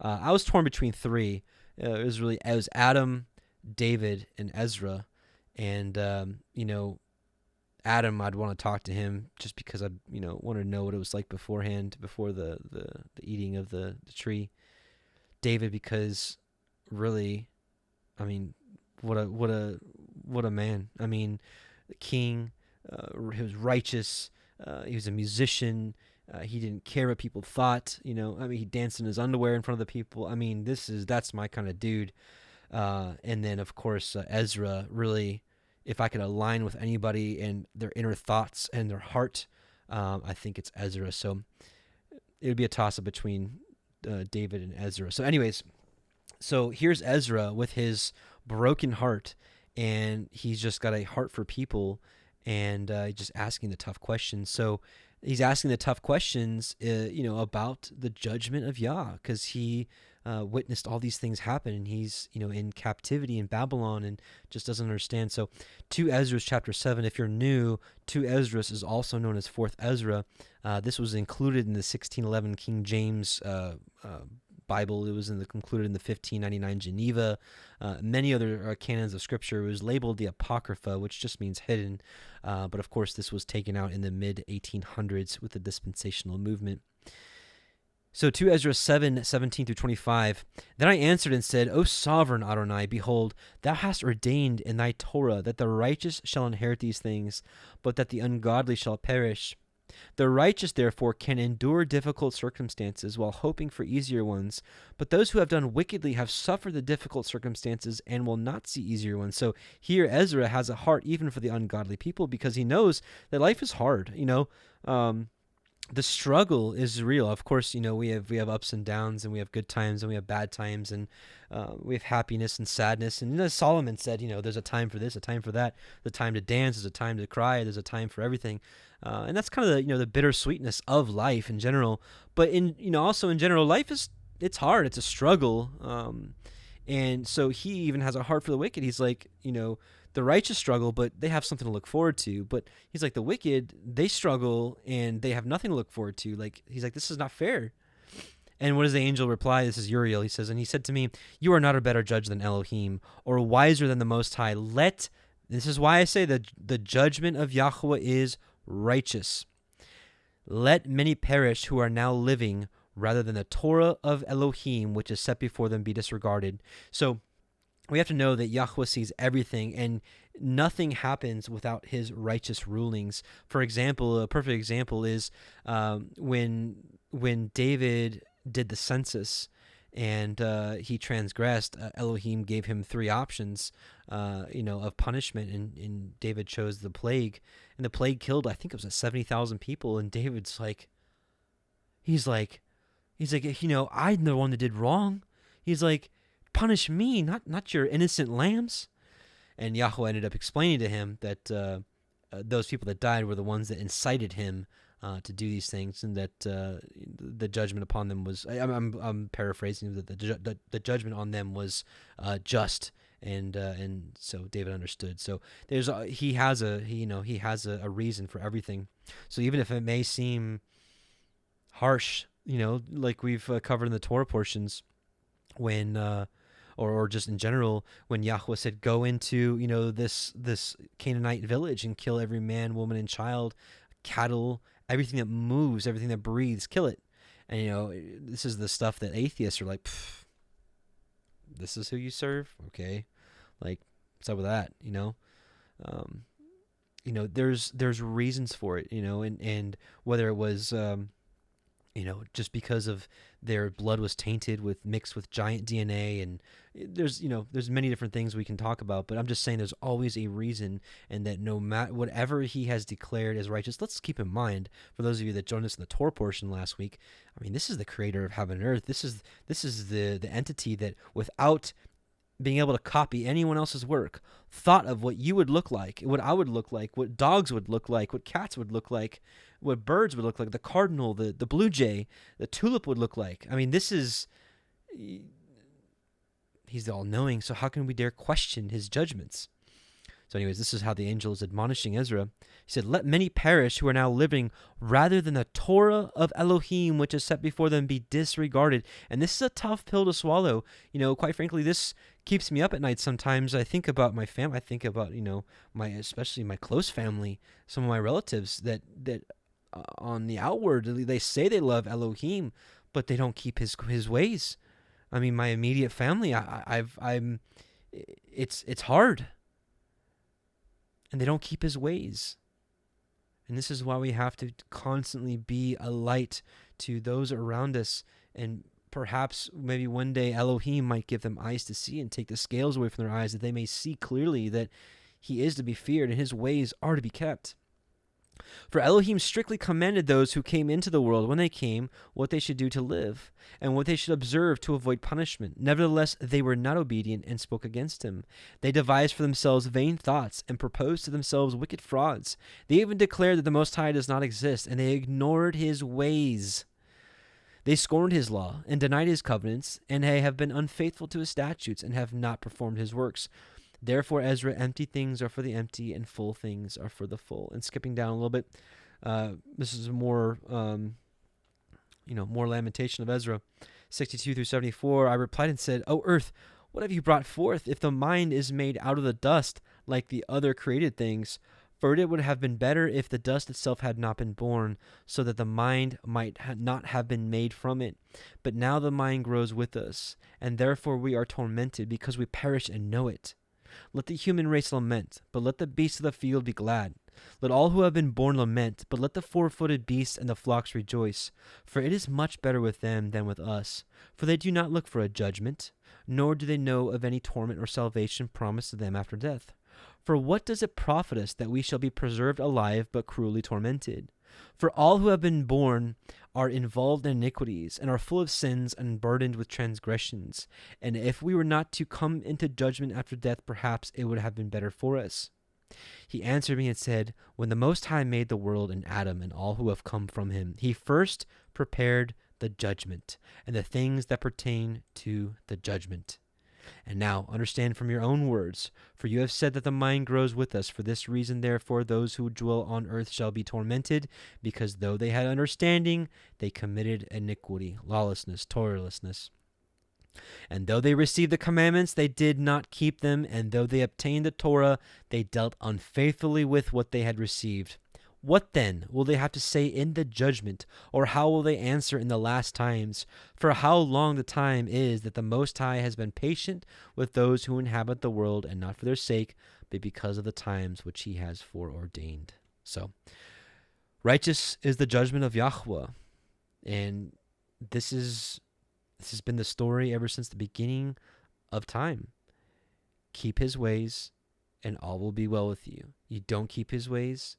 I was torn between three. It was Adam, David, and Ezra. And, Adam, I'd want to talk to him just because I'd, want to know what it was like beforehand, before the eating of the tree. David, because really, what a man. The king, he was righteous. He was a musician. He didn't care what people thought. He danced in his underwear in front of the people. That's my kind of dude. And then, of course, Ezra, really, if I could align with anybody and their inner thoughts and their heart, I think it's Ezra. So it would be a toss-up between David and Ezra. So anyways, here's Ezra with his broken heart, and he's just got a heart for people, and just asking the tough questions. So he's asking the tough questions, about the judgment of Yah, because he witnessed all these things happen, and he's, in captivity in Babylon and just doesn't understand. So 2 Ezra chapter 7, if you're new, 2 Ezra is also known as 4th Ezra. This was included in the 1611 King James Bible. It was included in the 1599 Geneva. Many other canons of scripture. It was labeled the Apocrypha, which just means hidden. But of course, this was taken out in the mid-1800s with the dispensational movement. So 2 Ezra 7:17 through 25. Then I answered and said, O sovereign Adonai, behold, thou hast ordained in thy Torah that the righteous shall inherit these things, but that the ungodly shall perish. The righteous, therefore, can endure difficult circumstances while hoping for easier ones, but those who have done wickedly have suffered the difficult circumstances and will not see easier ones. So here Ezra has a heart even for the ungodly people, because he knows that life is hard. The struggle is real. Of course, we have ups and downs, and we have good times and we have bad times, and we have happiness and sadness. And as Solomon said, there's a time for this, a time for that, the time to dance, there's a time to cry, there's a time for everything. And that's kind of the bittersweetness of life in general. But also in general, life it's hard. It's a struggle. And so he even has a heart for the wicked. He's like, the righteous struggle, but they have something to look forward to. But he's like, the wicked, they struggle and they have nothing to look forward to. He's like, this is not fair. And what does the angel reply? This is Uriel. He says, and he said to me, you are not a better judge than Elohim, or wiser than the Most High. This is why I say that the judgment of Yahweh is righteous. Let many perish who are now living, rather than the Torah of Elohim, which is set before them, be disregarded. So we have to know that Yahweh sees everything, and nothing happens without his righteous rulings. For example, a perfect example is when David did the census and he transgressed, Elohim gave him 3 options, of punishment, and David chose the plague, and the plague killed, I think it was 70,000 people, and David's like, he's like, I'm the one that did wrong. He's like, punish me, not your innocent lambs. And Yahweh ended up explaining to him that those people that died were the ones that incited him to do these things, and that the judgment upon them was, I'm paraphrasing, that the judgment on them was just, and so David understood. So he has a reason for everything. So even if it may seem harsh, like we've covered in the Torah portions, when or just in general, when Yahweh said, go into, this Canaanite village and kill every man, woman, and child, cattle, everything that moves, everything that breathes, kill it. And, this is the stuff that atheists are like, this is who you serve? Okay. Like, what's up with that? There's reasons for it, and whether it was, just because of their blood was tainted mixed with giant DNA, and there's many different things we can talk about, but I'm just saying there's always a reason, and that no matter whatever he has declared as righteous, let's keep in mind, for those of you that joined us in the Torah portion last week, this is the creator of heaven and earth. This is the entity that, without being able to copy anyone else's work, thought of what you would look like, what I would look like, what dogs would look like, what cats would look like, what birds would look like, the cardinal, the blue jay, the tulip would look like. He's the all-knowing, so how can we dare question his judgments? So anyways, this is how the angel is admonishing Ezra. He said, let many perish who are now living, rather than the Torah of Elohim, which is set before them, be disregarded. And this is a tough pill to swallow. Quite frankly, this keeps me up at night sometimes. I think about my family. I think about, especially my close family, some of my relatives that on the outward, they say they love Elohim, but they don't keep his ways. My immediate family, it's hard. And they don't keep his ways. And this is why we have to constantly be a light to those around us. And perhaps maybe one day Elohim might give them eyes to see and take the scales away from their eyes, that they may see clearly that he is to be feared and his ways are to be kept. For Elohim strictly commanded those who came into the world when they came what they should do to live, and what they should observe to avoid punishment. Nevertheless, they were not obedient and spoke against him. They devised for themselves vain thoughts and proposed to themselves wicked frauds. They even declared that the Most High does not exist, and they ignored his ways. They scorned his law and denied his covenants, and they have been unfaithful to his statutes and have not performed his works. Therefore, Ezra, empty things are for the empty, and full things are for the full. And skipping down a little bit, this is more, more lamentation of Ezra, 62 through 74. I replied and said, O earth, what have you brought forth? If the mind is made out of the dust, like the other created things, for it would have been better if the dust itself had not been born, so that the mind might not have been made from it. But now the mind grows with us, and therefore we are tormented, because we perish and know it. Let the human race lament, but let the beasts of the field be glad. Let all who have been born lament, but let the four-footed beasts and the flocks rejoice. For it is much better with them than with us. For they do not look for a judgment, nor do they know of any torment or salvation promised to them after death. For what does it profit us that we shall be preserved alive but cruelly tormented? For all who have been born are involved in iniquities, and are full of sins and burdened with transgressions. And if we were not to come into judgment after death, perhaps it would have been better for us. He answered me and said, When the Most High made the world and Adam and all who have come from him, he first prepared the judgment, and the things that pertain to the judgment. And now understand from your own words, for you have said that the mind grows with us. For this reason, therefore, those who dwell on earth shall be tormented, because though they had understanding, they committed iniquity, lawlessness, Torahlessness. And though they received the commandments, they did not keep them, and though they obtained the Torah, they dealt unfaithfully with what they had received. What then will they have to say in the judgment, or how will they answer in the last times? For how long the time is that the Most High has been patient with those who inhabit the world, and not for their sake, but because of the times which he has foreordained. So, righteous is the judgment of Yahweh, and this has been the story ever since the beginning of time. Keep his ways, and all will be well with you. You don't keep his ways,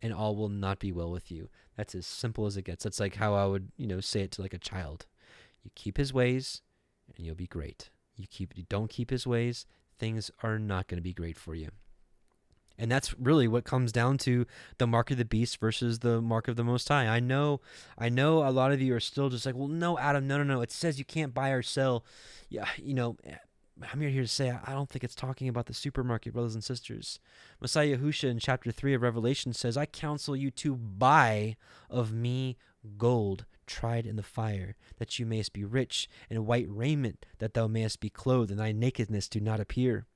and all will not be well with you. That's as simple as it gets. That's like how I would, say it to like a child. You keep his ways, and you'll be great. You don't keep his ways, things are not going to be great for you. And that's really what comes down to the mark of the beast versus the mark of the Most High. I know a lot of you are still just like, well, no, Adam, no. It says you can't buy or sell. Yeah, I'm here to say I don't think it's talking about the supermarket, brothers and sisters. Messiah Yahusha in chapter 3 of Revelation says, I counsel you to buy of me gold tried in the fire, that you mayest be rich, and white raiment, that thou mayest be clothed, and thy nakedness do not appear.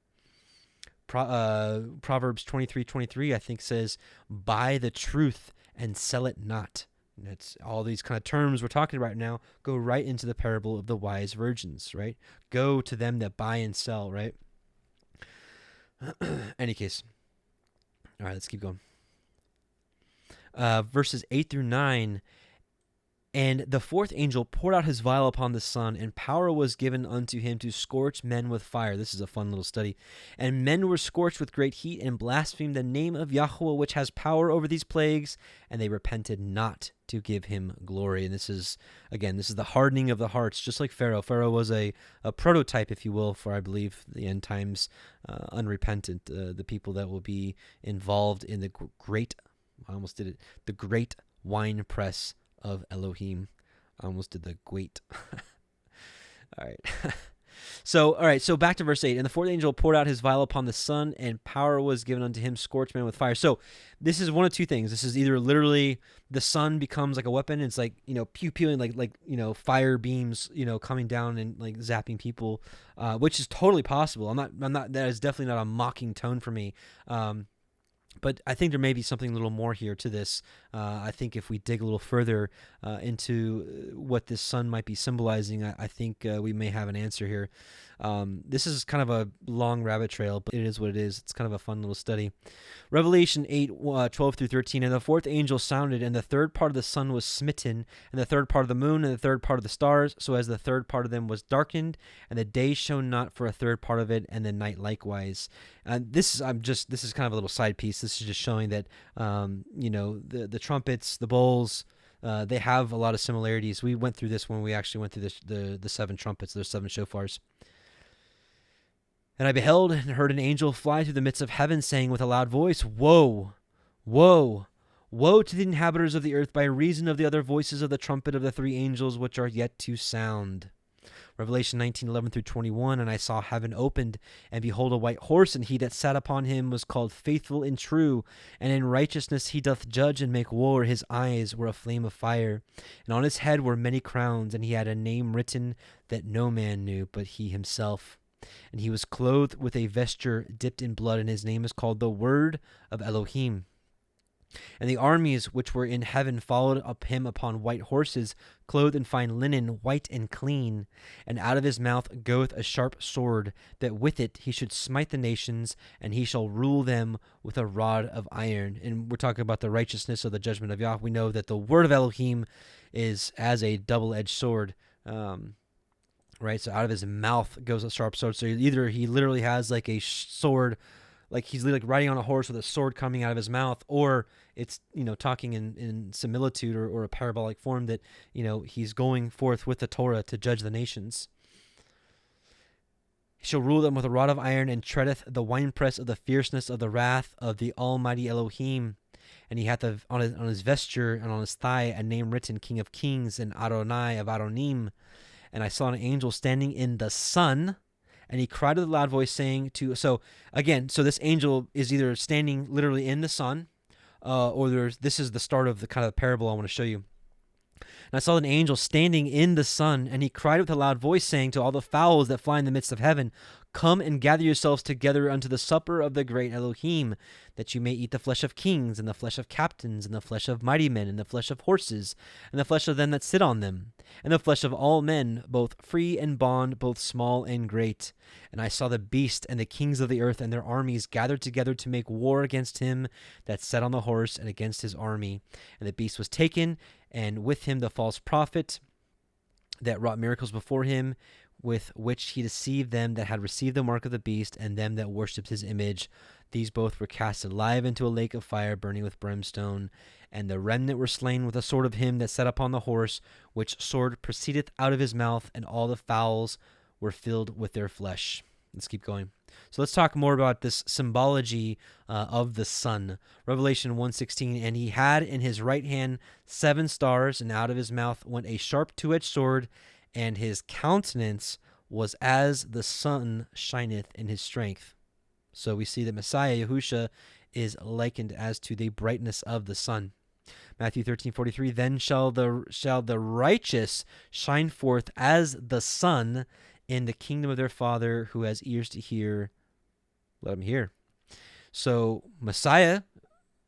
Proverbs 23:23, I think, says, buy the truth and sell it not. And that's all these kind of terms we're talking about now go right into the parable of the wise virgins, right? Go to them that buy and sell, right? Any case. All right, let's keep going. Verses 8 through 9. And the fourth angel poured out his vial upon the sun, and power was given unto him to scorch men with fire. This is a fun little study. And men were scorched with great heat, and blasphemed the name of Yahweh, which has power over these plagues, and they repented not to give him glory. And this is the hardening of the hearts, just like Pharaoh. Pharaoh was a prototype, if you will, for, I believe, the end times unrepentant, the people that will be involved in the great wine press of Elohim. I almost did the great. All right. So back to verse 8. And the fourth angel poured out his vial upon the sun, and power was given unto him, scorch men with fire. So this is one of two things. This is either literally the sun becomes like a weapon. It's like, pew-pewing like fire beams, coming down and like zapping people, which is totally possible. I'm not, that is definitely not a mocking tone for me. But I think there may be something a little more here to this. I think if we dig a little further into what this sun might be symbolizing, I think we may have an answer here. This is kind of a long rabbit trail, but it is what it is. It's kind of a fun little study. Revelation 8, 12 through 13. And the fourth angel sounded, and the third part of the sun was smitten, and the third part of the moon, and the third part of the stars, so as the third part of them was darkened, and the day shone not for a third part of it, and the night likewise. And this is kind of a little side piece. trumpets. This is just showing that, the trumpets, the bowls, they have a lot of similarities. We went through this when we actually went through the 7 trumpets, the 7 shofars. And I beheld and heard an angel fly through the midst of heaven, saying with a loud voice, Woe, woe, woe to the inhabitants of the earth by reason of the other voices of the trumpet of the 3 angels which are yet to sound. Revelation 19:11-21, and I saw heaven opened, and behold a white horse, and he that sat upon him was called Faithful and True, and in righteousness he doth judge and make war. His eyes were a flame of fire, and on his head were many crowns, and he had a name written that no man knew but he himself. And he was clothed with a vesture dipped in blood, and his name is called the Word of Elohim. And the armies which were in heaven followed up him upon white horses, clothed in fine linen, white and clean. And out of his mouth goeth a sharp sword, that with it he should smite the nations, and he shall rule them with a rod of iron. And we're talking about the righteousness of the judgment of Yah. We know that the word of Elohim is as a double-edged sword. Right, so out of his mouth goes a sharp sword. So either he literally has like a sword, like he's like riding on a horse with a sword coming out of his mouth, or it's, talking in similitude or a parabolic form that, he's going forth with the Torah to judge the nations. He shall rule them with a rod of iron, and treadeth the winepress of the fierceness of the wrath of the Almighty Elohim. And he hath on his vesture and on his thigh a name written, King of Kings and Adonai of Adonim. And I saw an angel standing in the sun, and he cried with a loud voice, saying so this angel is either standing literally in the sun, or this is the start of the kind of parable I want to show you. And I saw an angel standing in the sun, and he cried with a loud voice, saying to all the fowls that fly in the midst of heaven, Come and gather yourselves together unto the supper of the great Elohim, that you may eat the flesh of kings, and the flesh of captains, and the flesh of mighty men, and the flesh of horses, and the flesh of them that sit on them, and the flesh of all men, both free and bond, both small and great. And I saw the beast and the kings of the earth and their armies gathered together to make war against him that sat on the horse and against his army. And the beast was taken, and with him the false prophet that wrought miracles before him, with which he deceived them that had received the mark of the beast and them that worshipped his image. These both were cast alive into a lake of fire burning with brimstone. And the remnant were slain with the sword of him that sat upon the horse, which sword proceedeth out of his mouth, and all the fowls were filled with their flesh. Let's keep going. So let's talk more about this symbology of the sun. Revelation 1:16, and he had in his right hand 7 stars, and out of his mouth went a sharp 2-edged sword, and his countenance was as the sun shineth in his strength. So we see that Messiah, Yahusha, is likened as to the brightness of the sun. Matthew 13:43, then shall the righteous shine forth as the sun in the kingdom of their Father. Who has ears to hear, let him hear. So Messiah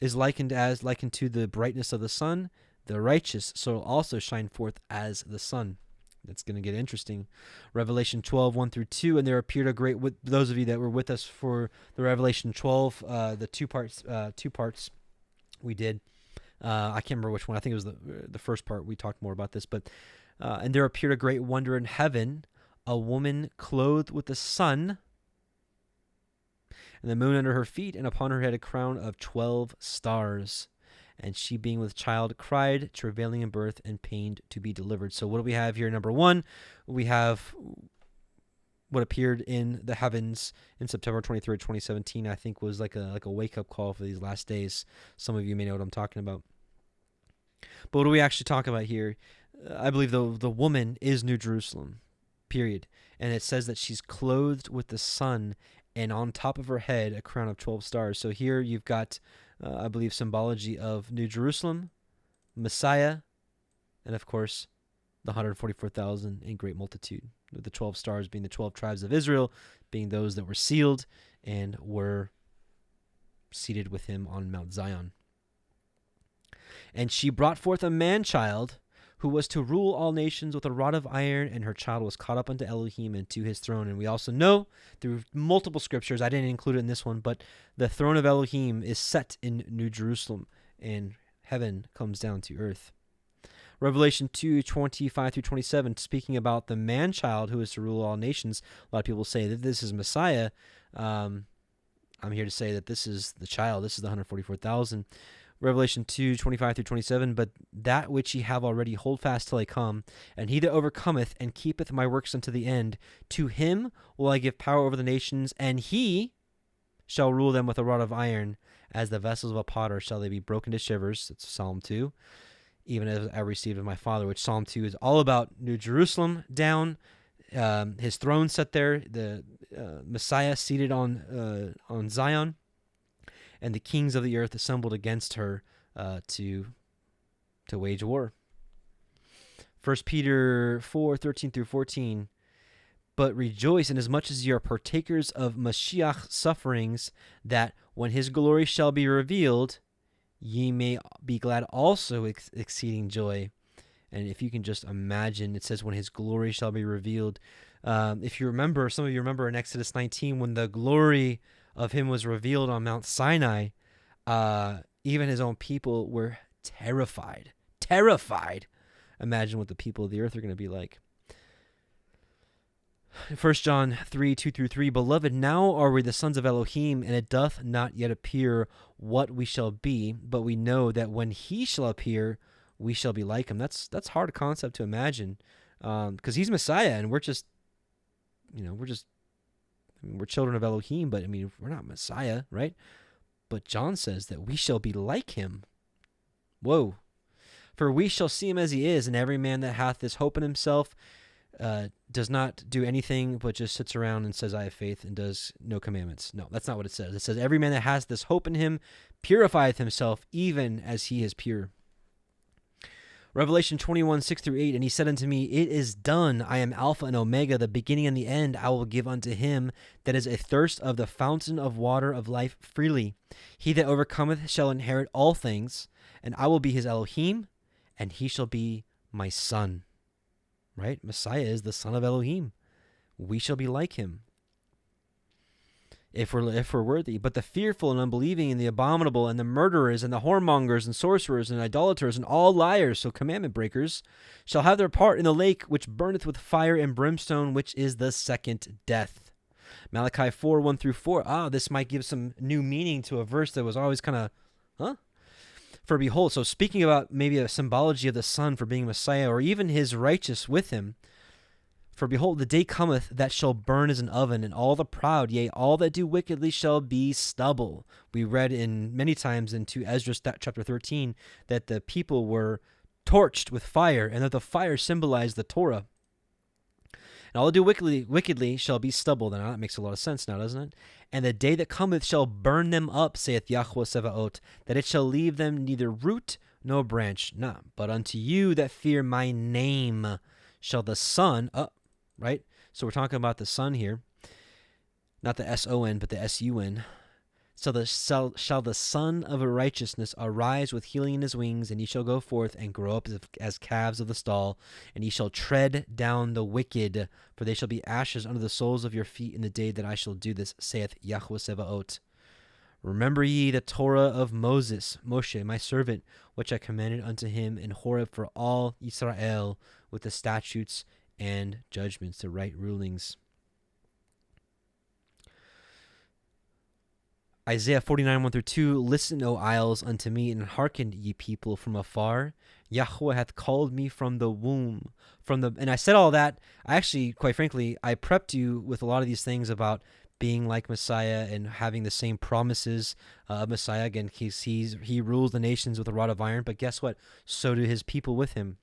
is likened to the brightness of the sun. The righteous shall also shine forth as the sun. That's going to get interesting. Revelation 12:1-2, and there appeared a great, with those of you that were with us for the Revelation 12, the two parts we did. I can't remember which one. I think it was the first part. We talked more about this, but and there appeared a great wonder in heaven, a woman clothed with the sun, and the moon under her feet, and upon her head a crown of 12 stars. And she, being with child, cried, travailing in birth, and pained to be delivered. So what do we have here? Number one, we have what appeared in the heavens in September 23rd, 2017. I think was like a wake-up call for these last days. Some of you may know what I'm talking about. But what do we actually talk about here? I believe the woman is New Jerusalem, period. And it says that she's clothed with the sun, and on top of her head a crown of 12 stars. So here you've got, I believe, symbology of New Jerusalem, Messiah, and of course the 144,000 in great multitude, with the 12 stars being the 12 tribes of Israel, being those that were sealed and were seated with him on Mount Zion. And she brought forth a man-child, who was to rule all nations with a rod of iron, and her child was caught up unto Elohim and to his throne. And we also know through multiple scriptures, I didn't include it in this one, but the throne of Elohim is set in New Jerusalem, and heaven comes down to earth. Revelation 2:25-27, speaking about the man-child who is to rule all nations. A lot of people say that this is Messiah. I I'm here to say that this is the child. This is the 144,000. Revelation 2:25-27. But that which ye have already hold fast till I come, and he that overcometh and keepeth my works unto the end, to him will I give power over the nations, and he shall rule them with a rod of iron. As the vessels of a potter shall they be broken to shivers. That's Psalm 2. Even as I received of my Father, which Psalm 2 is all about New Jerusalem down, his throne set there, the Messiah seated on Zion, and the kings of the earth assembled against her to wage war. 1 Peter 4:13-14. But rejoice inasmuch as ye are partakers of Mashiach's sufferings, that when his glory shall be revealed, ye may be glad also exceeding joy. And if you can just imagine, it says when his glory shall be revealed. If you remember, some of you remember in Exodus 19, when the glory of him was revealed on Mount Sinai, even his own people were terrified. Terrified. Imagine what the people of the earth are going to be like. 1 John 3:2-3. Beloved, now are we the sons of Elohim, and it doth not yet appear what we shall be, but we know that when he shall appear, we shall be like him. That's hard concept to imagine, because he's Messiah, and we're children of Elohim, but I mean, we're not Messiah, right? But John says that we shall be like him. Whoa. For we shall see him as he is, and every man that hath this hope in himself does not do anything but just sits around and says, I have faith, and does no commandments. No, that's not what it says. It says, every man that has this hope in him purifieth himself, even as he is pure. Revelation 21:6-8. And he said unto me, it is done. I am Alpha and Omega, the beginning and the end. I will give unto him that is athirst of the fountain of water of life freely. He that overcometh shall inherit all things, and I will be his Elohim, and he shall be my son. Right? Messiah is the son of Elohim. We shall be like him, if we're worthy. But the fearful and unbelieving and the abominable and the murderers and the whoremongers and sorcerers and idolaters and all liars, so commandment breakers, shall have their part in the lake which burneth with fire and brimstone, which is the second death. Malachi 4:1-4. This might give some new meaning to a verse that was always kind of, huh? For behold, so speaking about maybe a symbology of the Son for being Messiah, or even his righteous with him. For behold, the day cometh that shall burn as an oven, and all the proud, yea, all that do wickedly shall be stubble. We read in many times into Ezra chapter 13 that the people were torched with fire, and that the fire symbolized the Torah. And all that do wickedly shall be stubble. Now that makes a lot of sense now, doesn't it? And the day that cometh shall burn them up, saith Yahweh Sevaot, that it shall leave them neither root nor branch. Nah, but unto you that fear my name shall the Son, right? So we're talking about the Son here. Not the S-O-N, but the S-U-N. So shall the Son of righteousness arise with healing in his wings, and ye shall go forth and grow up as calves of the stall, and ye shall tread down the wicked, for they shall be ashes under the soles of your feet in the day that I shall do this, saith Yahweh Sevaot. Remember ye the Torah of Moshe, my servant, which I commanded unto him in Horeb for all Israel, with the statutes and judgments, the right rulings. Isaiah 49:1-2. Listen, O isles, unto me, and hearken, ye people from afar. Yahweh hath called me from the womb. And I said all that. I actually, quite frankly, I prepped you with a lot of these things about being like Messiah and having the same promises of Messiah. Again, he rules the nations with a rod of iron, but guess what? So do his people with him.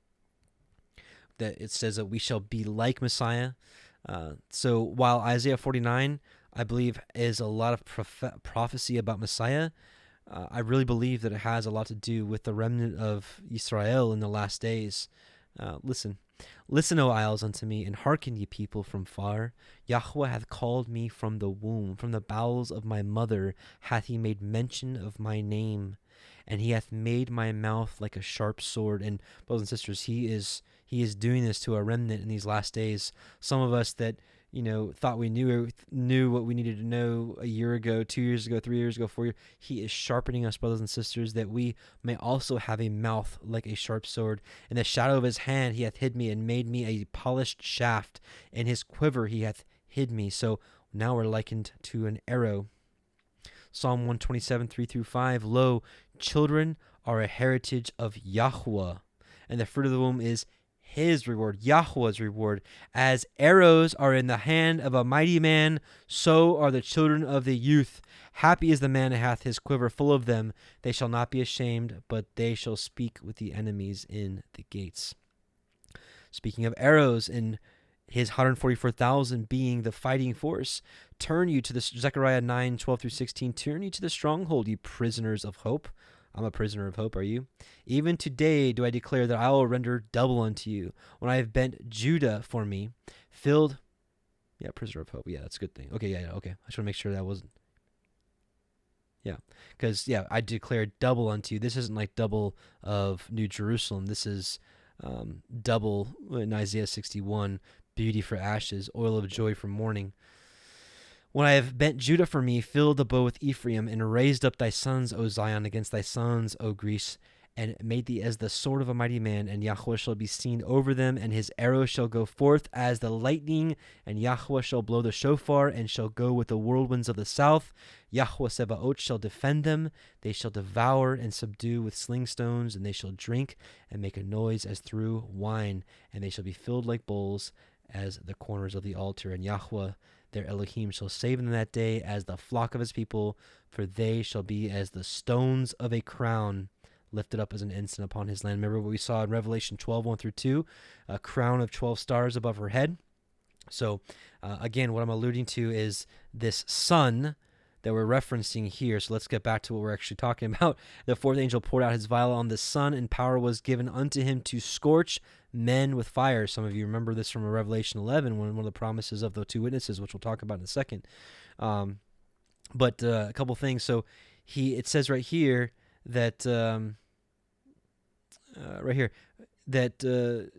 That it says that we shall be like Messiah. So while Isaiah 49, I believe, is a lot of prophecy about Messiah, I really believe that it has a lot to do with the remnant of Israel in the last days. Listen, O isles, unto me, and hearken, ye people from far. Yahweh hath called me from the womb, from the bowels of my mother hath he made mention of my name, and he hath made my mouth like a sharp sword. And brothers and sisters, he is doing this to a remnant in these last days. Some of us that thought we knew what we needed to know a year ago, 2 years ago, 3 years ago, 4 years. He is sharpening us, brothers and sisters, that we may also have a mouth like a sharp sword. In the shadow of his hand he hath hid me, and made me a polished shaft. In his quiver he hath hid me. So now we're likened to an arrow. Psalm 127, 3-5. Lo, children are a heritage of Yahweh, and the fruit of the womb is his reward, Yahweh's reward. As arrows are in the hand of a mighty man, so are the children of the youth. Happy is the man that hath his quiver full of them. They shall not be ashamed, but they shall speak with the enemies in the gates. Speaking of arrows and his 144,000 being the fighting force, turn you to the Zechariah 9, 12-16. Turn you to the stronghold, you prisoners of hope. I'm a prisoner of hope, are you? Even today do I declare that I will render double unto you when I have bent Judah for me, filled. Yeah, prisoner of hope. Yeah, that's a good thing. Okay, yeah, okay. I just want to make sure that wasn't. Yeah, because, yeah, I declare double unto you. This isn't like double of New Jerusalem. This is double in Isaiah 61, beauty for ashes, oil of joy for mourning. When I have bent Judah for me, filled the bow with Ephraim, and raised up thy sons, O Zion, against thy sons, O Greece, and made thee as the sword of a mighty man, and Yahweh shall be seen over them, and his arrow shall go forth as the lightning, and Yahweh shall blow the shofar, and shall go with the whirlwinds of the south. Yahweh Sebaot shall defend them. They shall devour and subdue with sling stones, and they shall drink and make a noise as through wine, and they shall be filled like bowls as the corners of the altar. And Yahweh their Elohim shall save them that day as the flock of his people, for they shall be as the stones of a crown lifted up as an ensign upon his land. Remember what we saw in Revelation 12, 1-2, a crown of 12 stars above her head. So again, what I'm alluding to is this sun that we're referencing here. So let's get back to what we're actually talking about. The fourth angel poured out his vial on the sun, and power was given unto him to scorch men with fire. Some of you remember this from Revelation 11, one of the promises of the two witnesses, which we'll talk about in a second. But a couple things. So it says right here that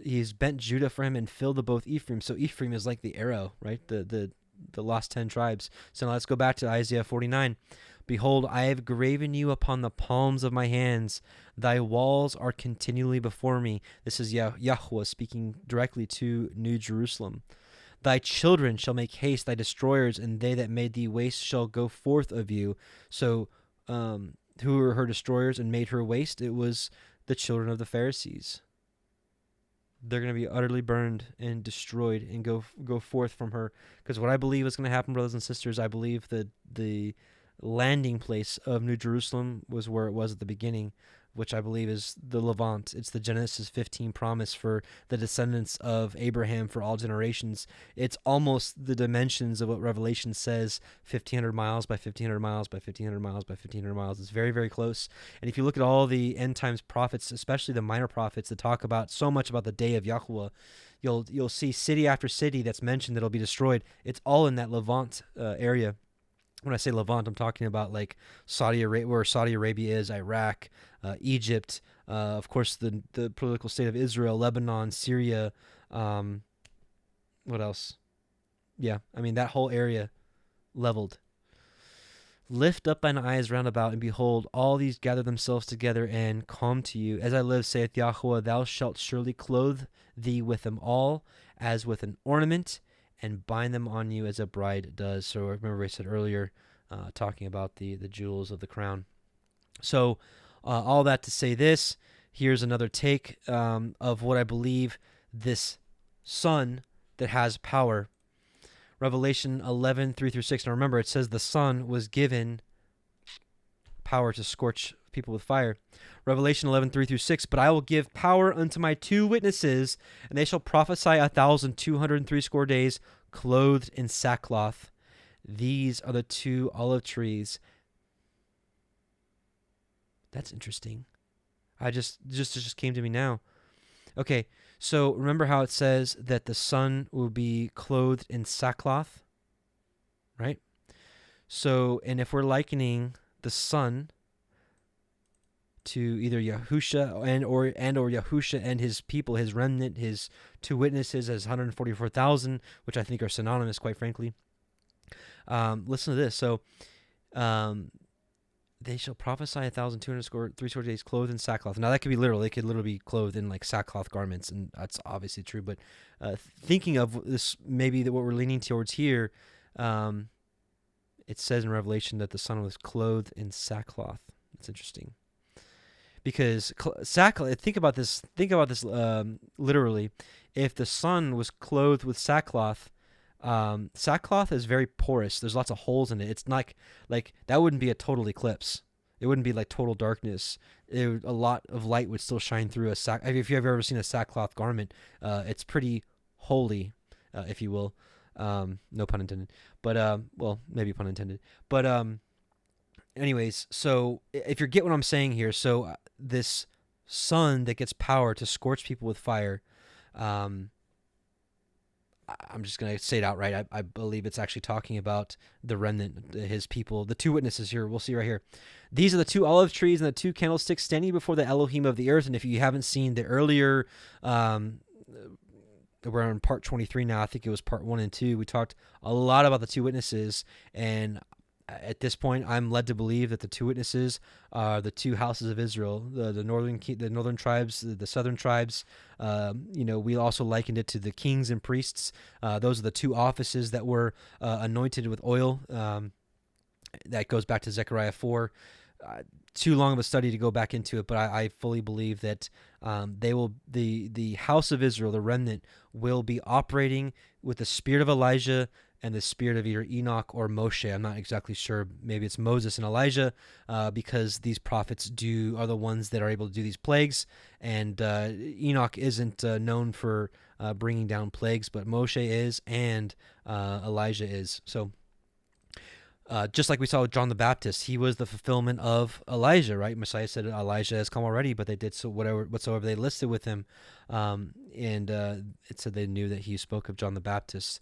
he's bent Judah for him and filled the both Ephraim. So Ephraim is like the arrow, right? The lost 10 tribes. So now let's go back to Isaiah 49. Behold, I have graven you upon the palms of my hands. Thy walls are continually before me. This is Yahweh speaking directly to New Jerusalem. Thy children shall make haste, thy destroyers, and they that made thee waste shall go forth of you. So who were her destroyers and made her waste? It was the children of the Pharisees. They're going to be utterly burned and destroyed and go forth from her. Because what I believe is going to happen, brothers and sisters, I believe that the landing place of New Jerusalem was where it was at the beginning, which I believe is the Levant. It's the Genesis 15 promise for the descendants of Abraham for all generations. It's almost the dimensions of what Revelation says, 1,500 miles by 1,500 miles by 1,500 miles by 1,500 miles. It's very, very close. And if you look at all the end times prophets, especially the minor prophets that talk about so much about the day of Yahweh, you'll see city after city that's mentioned that'll be destroyed. It's all in that Levant area. When I say Levant, I'm talking about like Saudi Arabia, where Saudi Arabia is, Iraq, Egypt, of course, the political state of Israel, Lebanon, Syria. What else? Yeah, I mean, that whole area leveled. Lift up thine eyes round about, and behold, all these gather themselves together and come to you. As I live, saith Yahweh, thou shalt surely clothe thee with them all, as with an ornament, and bind them on you as a bride does. So remember I said earlier, talking about the jewels of the crown. So all that to say this, here's another take of what I believe this sun that has power. Revelation 11, 3-6. Now remember, it says the sun was given power to scorch people with fire. Revelation 11, 3-6. But I will give power unto my two witnesses, and they shall prophesy 1,260 days, clothed in sackcloth. These are the two olive trees. That's interesting. It just came to me now. Okay, so remember how it says that the sun will be clothed in sackcloth, right? So, and if we're likening the sun to either Yahusha and or Yahusha and his people, his remnant, his two witnesses as 144,000, which I think are synonymous, quite frankly. Listen to this. So, they shall prophesy 1,260 days clothed in sackcloth. Now that could be literal. They could literally be clothed in like sackcloth garments, and that's obviously true. But thinking of this, maybe that what we're leaning towards here it says in Revelation that the sun was clothed in sackcloth. It's interesting. Because sackcloth, think about this literally. If the sun was clothed with sackcloth, sackcloth is very porous. There's lots of holes in it. It's not like that wouldn't be a total eclipse. It wouldn't be like total darkness. A lot of light would still shine through a sack. If you've ever seen a sackcloth garment, it's pretty holy, if you will. No pun intended. But well, maybe pun intended. But anyways, so if you get what I'm saying here, so this sun that gets power to scorch people with fire, I'm just going to say it outright. I believe it's actually talking about the remnant, his people, the two witnesses here. We'll see right here. These are the two olive trees and the two candlesticks standing before the Elohim of the earth. And if you haven't seen the earlier, we're on part 23 now. I think it was part 1 and 2. We talked a lot about the two witnesses, and at this point, I'm led to believe that the two witnesses are the two houses of Israel, the northern tribes, the southern tribes. We also likened it to the kings and priests. Those are the two offices that were anointed with oil. That goes back to Zechariah 4. Too long of a study to go back into it, but I fully believe that the house of Israel, the remnant, will be operating with the spirit of Elijah and the spirit of either Enoch or Moshe. I'm not exactly sure. Maybe it's Moses and Elijah, because these prophets are the ones that are able to do these plagues. And Enoch isn't known for bringing down plagues, but Moshe is, and Elijah is. So just like we saw with John the Baptist, he was the fulfillment of Elijah, right? Messiah said Elijah has come already, but they did so whatsoever they listed with him, and it said they knew that he spoke of John the Baptist.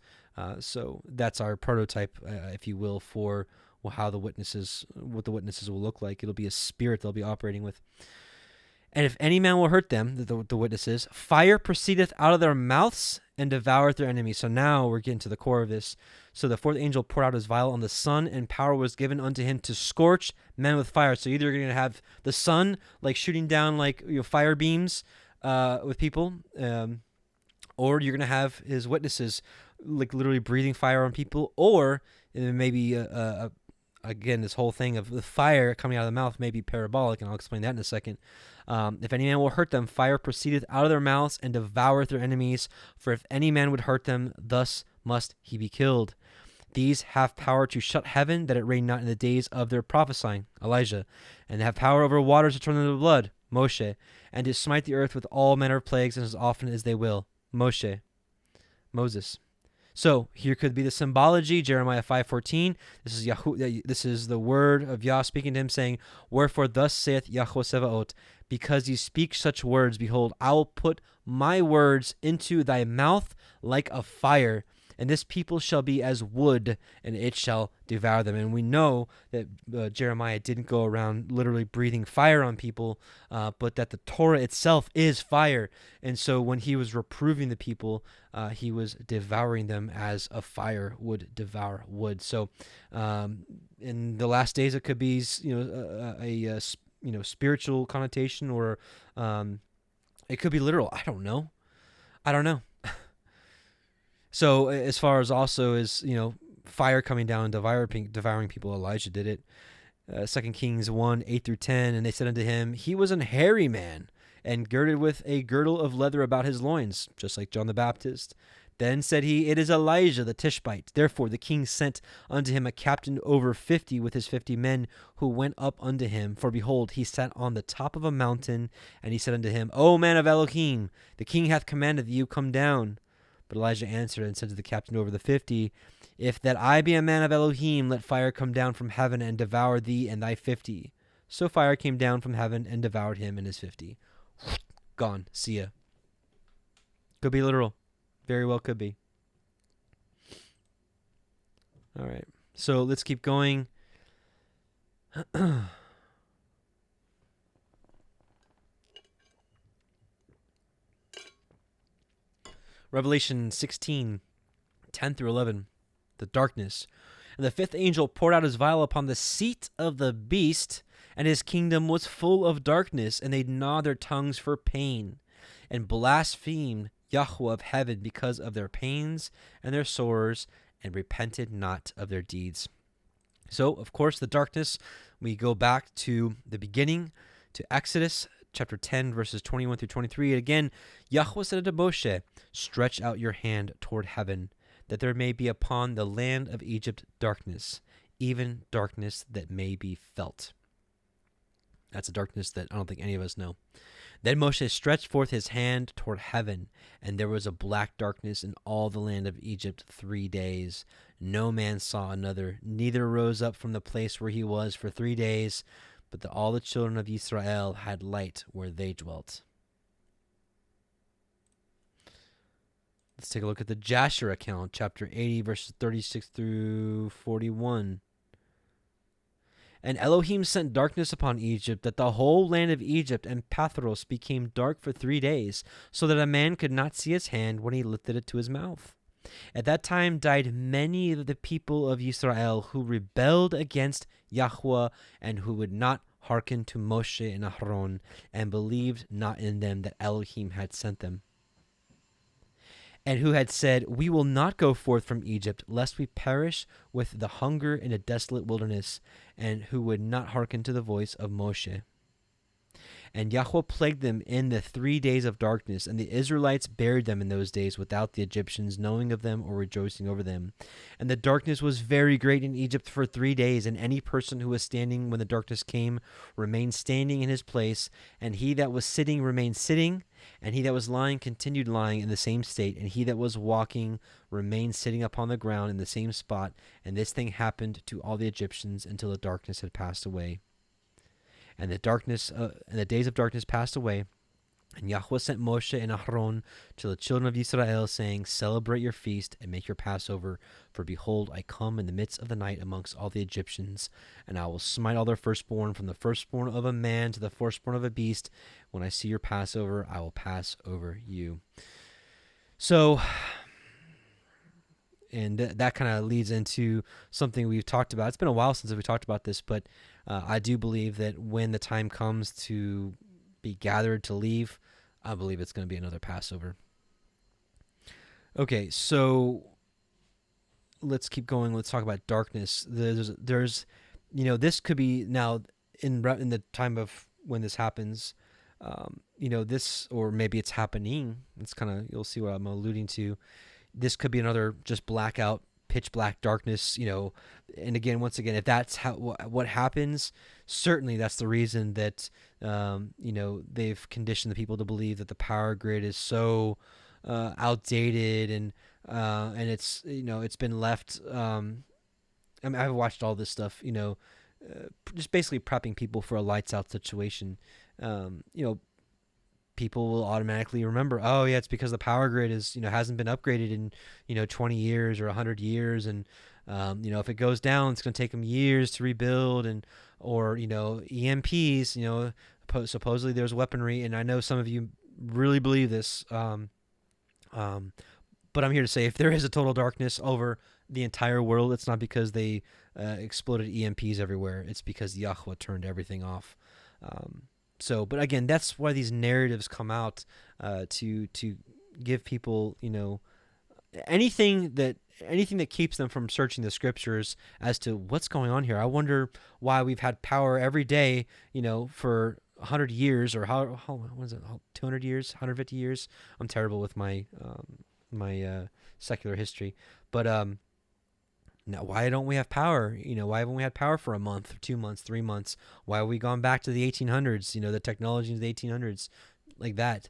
So that's our prototype, if you will, for what the witnesses will look like. It'll be a spirit they'll be operating with. And if any man will hurt them, the witnesses, fire proceedeth out of their mouths and devoureth their enemies. So now we're getting to the core of this. So the fourth angel poured out his vial on the sun, and power was given unto him to scorch men with fire. So either you're going to have the sun like shooting down like fire beams with people, or you're going to have his witnesses like literally breathing fire on people, or maybe again, this whole thing of the fire coming out of the mouth may be parabolic, and I'll explain that in a second. If any man will hurt them, fire proceedeth out of their mouths and devoureth their enemies. For if any man would hurt them, thus must he be killed. These have power to shut heaven, that it rain not in the days of their prophesying, Elijah, and have power over waters to turn them to blood, Moshe, and to smite the earth with all manner of plagues, and as often as they will, Moses. So here could be the symbology, Jeremiah 5:14. This is the word of Yah speaking to him, saying, "Wherefore thus saith Yahweh Sebaot, because you speak such words, behold, I will put my words into thy mouth like a fire, and this people shall be as wood, and it shall devour them." And we know that Jeremiah didn't go around literally breathing fire on people, but that the Torah itself is fire. And so when he was reproving the people, he was devouring them as a fire would devour wood. So in the last days, it could be a spiritual connotation, or it could be literal. I don't know. So as far as also as, fire coming down and devouring people, Elijah did it. 2 Kings 1:8-10, and they said unto him, he was an hairy man, and girded with a girdle of leather about his loins, just like John the Baptist. Then said he, it is Elijah the Tishbite. Therefore the king sent unto him a captain over 50 with his 50 men, who went up unto him. For behold, he sat on the top of a mountain, and he said unto him, O man of Elohim, the king hath commanded that you come down. But Elijah answered and said to the captain over the 50, if that I be a man of Elohim, let fire come down from heaven and devour thee and thy 50. So fire came down from heaven and devoured him and his 50. Gone. See ya. Could be literal. Very well could be. All right. So let's keep going. Revelation 16:10-11, the darkness. And the fifth angel poured out his vial upon the seat of the beast, and his kingdom was full of darkness, and they gnawed their tongues for pain, and blasphemed Yahweh of heaven because of their pains and their sores, and repented not of their deeds. So, of course, the darkness, we go back to the beginning, to Exodus chapter 10, verses 21 through 23. Again, Yahweh said to Moshe, stretch out your hand toward heaven, that there may be upon the land of Egypt darkness, even darkness that may be felt. That's a darkness that I don't think any of us know. Then Moshe stretched forth his hand toward heaven, and there was a black darkness in all the land of Egypt 3 days. No man saw another, neither rose up from the place where he was for 3 days, but all the children of Israel had light where they dwelt. Let's take a look at the Jasher account, chapter 80, verses 36 through 41. And Elohim sent darkness upon Egypt, that the whole land of Egypt and Pathros became dark for 3 days, so that a man could not see his hand when he lifted it to his mouth. At that time died many of the people of Israel who rebelled against Yahweh and who would not hearken to Moshe and Aaron, and believed not in them that Elohim had sent them. And who had said, we will not go forth from Egypt, lest we perish with the hunger in a desolate wilderness, and who would not hearken to the voice of Moshe. And Yahweh plagued them in the 3 days of darkness, and the Israelites buried them in those days without the Egyptians knowing of them or rejoicing over them. And the darkness was very great in Egypt for 3 days, and any person who was standing when the darkness came remained standing in his place, and he that was sitting remained sitting, and he that was lying continued lying in the same state, and he that was walking remained sitting upon the ground in the same spot. And this thing happened to all the Egyptians until the darkness had passed away. And the days of darkness passed away, and Yahweh sent Moshe and Aaron to the children of Israel, saying, celebrate your feast and make your Passover, for behold, I come in the midst of the night amongst all the Egyptians, and I will smite all their firstborn, from the firstborn of a man to the firstborn of a beast. When I see your Passover, I will pass over you. So, and that kind of leads into something we've talked about. It's been a while since we talked about this, but I do believe that when the time comes to be gathered to leave, I believe it's going to be another Passover. Okay, so let's keep going. Let's talk about darkness. There's this could be now in the time of when this happens. This, or maybe it's happening. It's kind of, you'll see what I'm alluding to. This could be another just blackout, pitch black darkness, and again, once again, if that's what happens, certainly that's the reason that, they've conditioned the people to believe that the power grid is so outdated, and it's, it's been left, I've watched all this stuff, just basically prepping people for a lights out situation. People will automatically remember, oh yeah, it's because the power grid is, hasn't been upgraded in, 20 years or 100 years. And, if it goes down, it's going to take them years to rebuild, or EMPs, supposedly there's weaponry. And I know some of you really believe this. But I'm here to say, if there is a total darkness over the entire world, it's not because they exploded EMPs everywhere. It's because Yahweh turned everything off. But again, that's why these narratives come out, to give people, anything that keeps them from searching the scriptures as to what's going on here. I wonder why we've had power every day, for 100 years, or what is it, 200 years, 150 years? I'm terrible with my secular history, but now, why don't we have power? Why haven't we had power for a month, 2 months, 3 months? Why have we gone back to the 1800s? The technology of the 1800s, like that.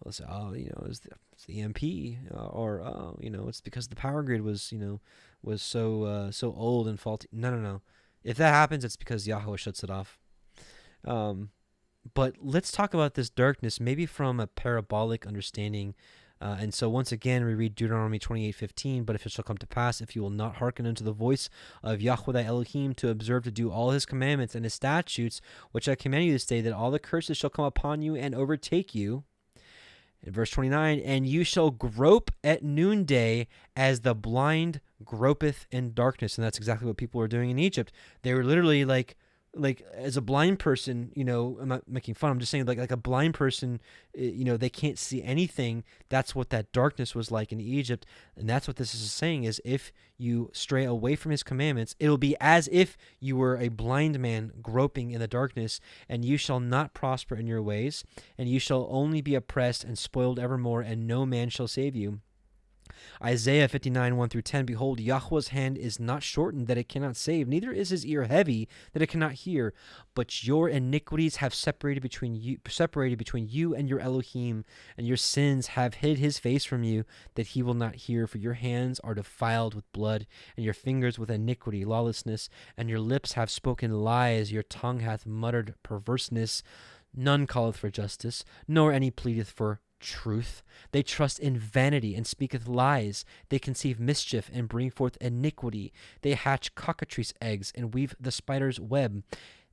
Let's say, it's the EMP, or it's because the power grid was, was so old and faulty. No. If that happens, it's because Yahweh shuts it off. But let's talk about this darkness, maybe from a parabolic understanding. And so once again, we read Deuteronomy 28:15, but if it shall come to pass, if you will not hearken unto the voice of Yahweh thy Elohim, to observe to do all his commandments and his statutes, which I command you this day, that all the curses shall come upon you and overtake you. In verse 29, and you shall grope at noonday as the blind gropeth in darkness. And that's exactly what people were doing in Egypt. They were literally like like as a blind person, I'm not making fun. I'm just saying like a blind person, they can't see anything. That's what that darkness was like in Egypt. And that's what this is saying is if you stray away from his commandments, it'll be as if you were a blind man groping in the darkness, and you shall not prosper in your ways, and you shall only be oppressed and spoiled evermore, and no man shall save you. Isaiah 59, 1-10, Behold, Yahweh's hand is not shortened that it cannot save, neither is his ear heavy that it cannot hear. But your iniquities have separated between you and your Elohim, and your sins have hid his face from you, that he will not hear. For your hands are defiled with blood, and your fingers with iniquity, lawlessness, and your lips have spoken lies, your tongue hath muttered perverseness. None calleth for justice, nor any pleadeth for truth. They trust in vanity and speaketh lies. They conceive mischief and bring forth iniquity. They hatch cockatrice eggs and weave the spider's web.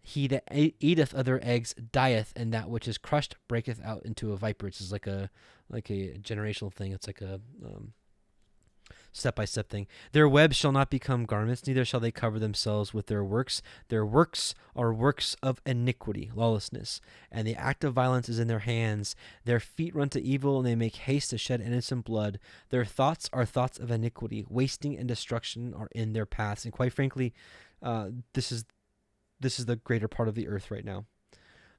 He that eateth of their eggs dieth, and that which is crushed breaketh out into a viper. It's like a generational thing. It's like a step-by-step thing. Their webs shall not become garments, neither shall they cover themselves with their works. Their works are works of iniquity, lawlessness, and the act of violence is in their hands. Their feet run to evil, and they make haste to shed innocent blood. Their thoughts are thoughts of iniquity. Wasting and destruction are in their paths. And quite frankly, this is the greater part of the earth right now.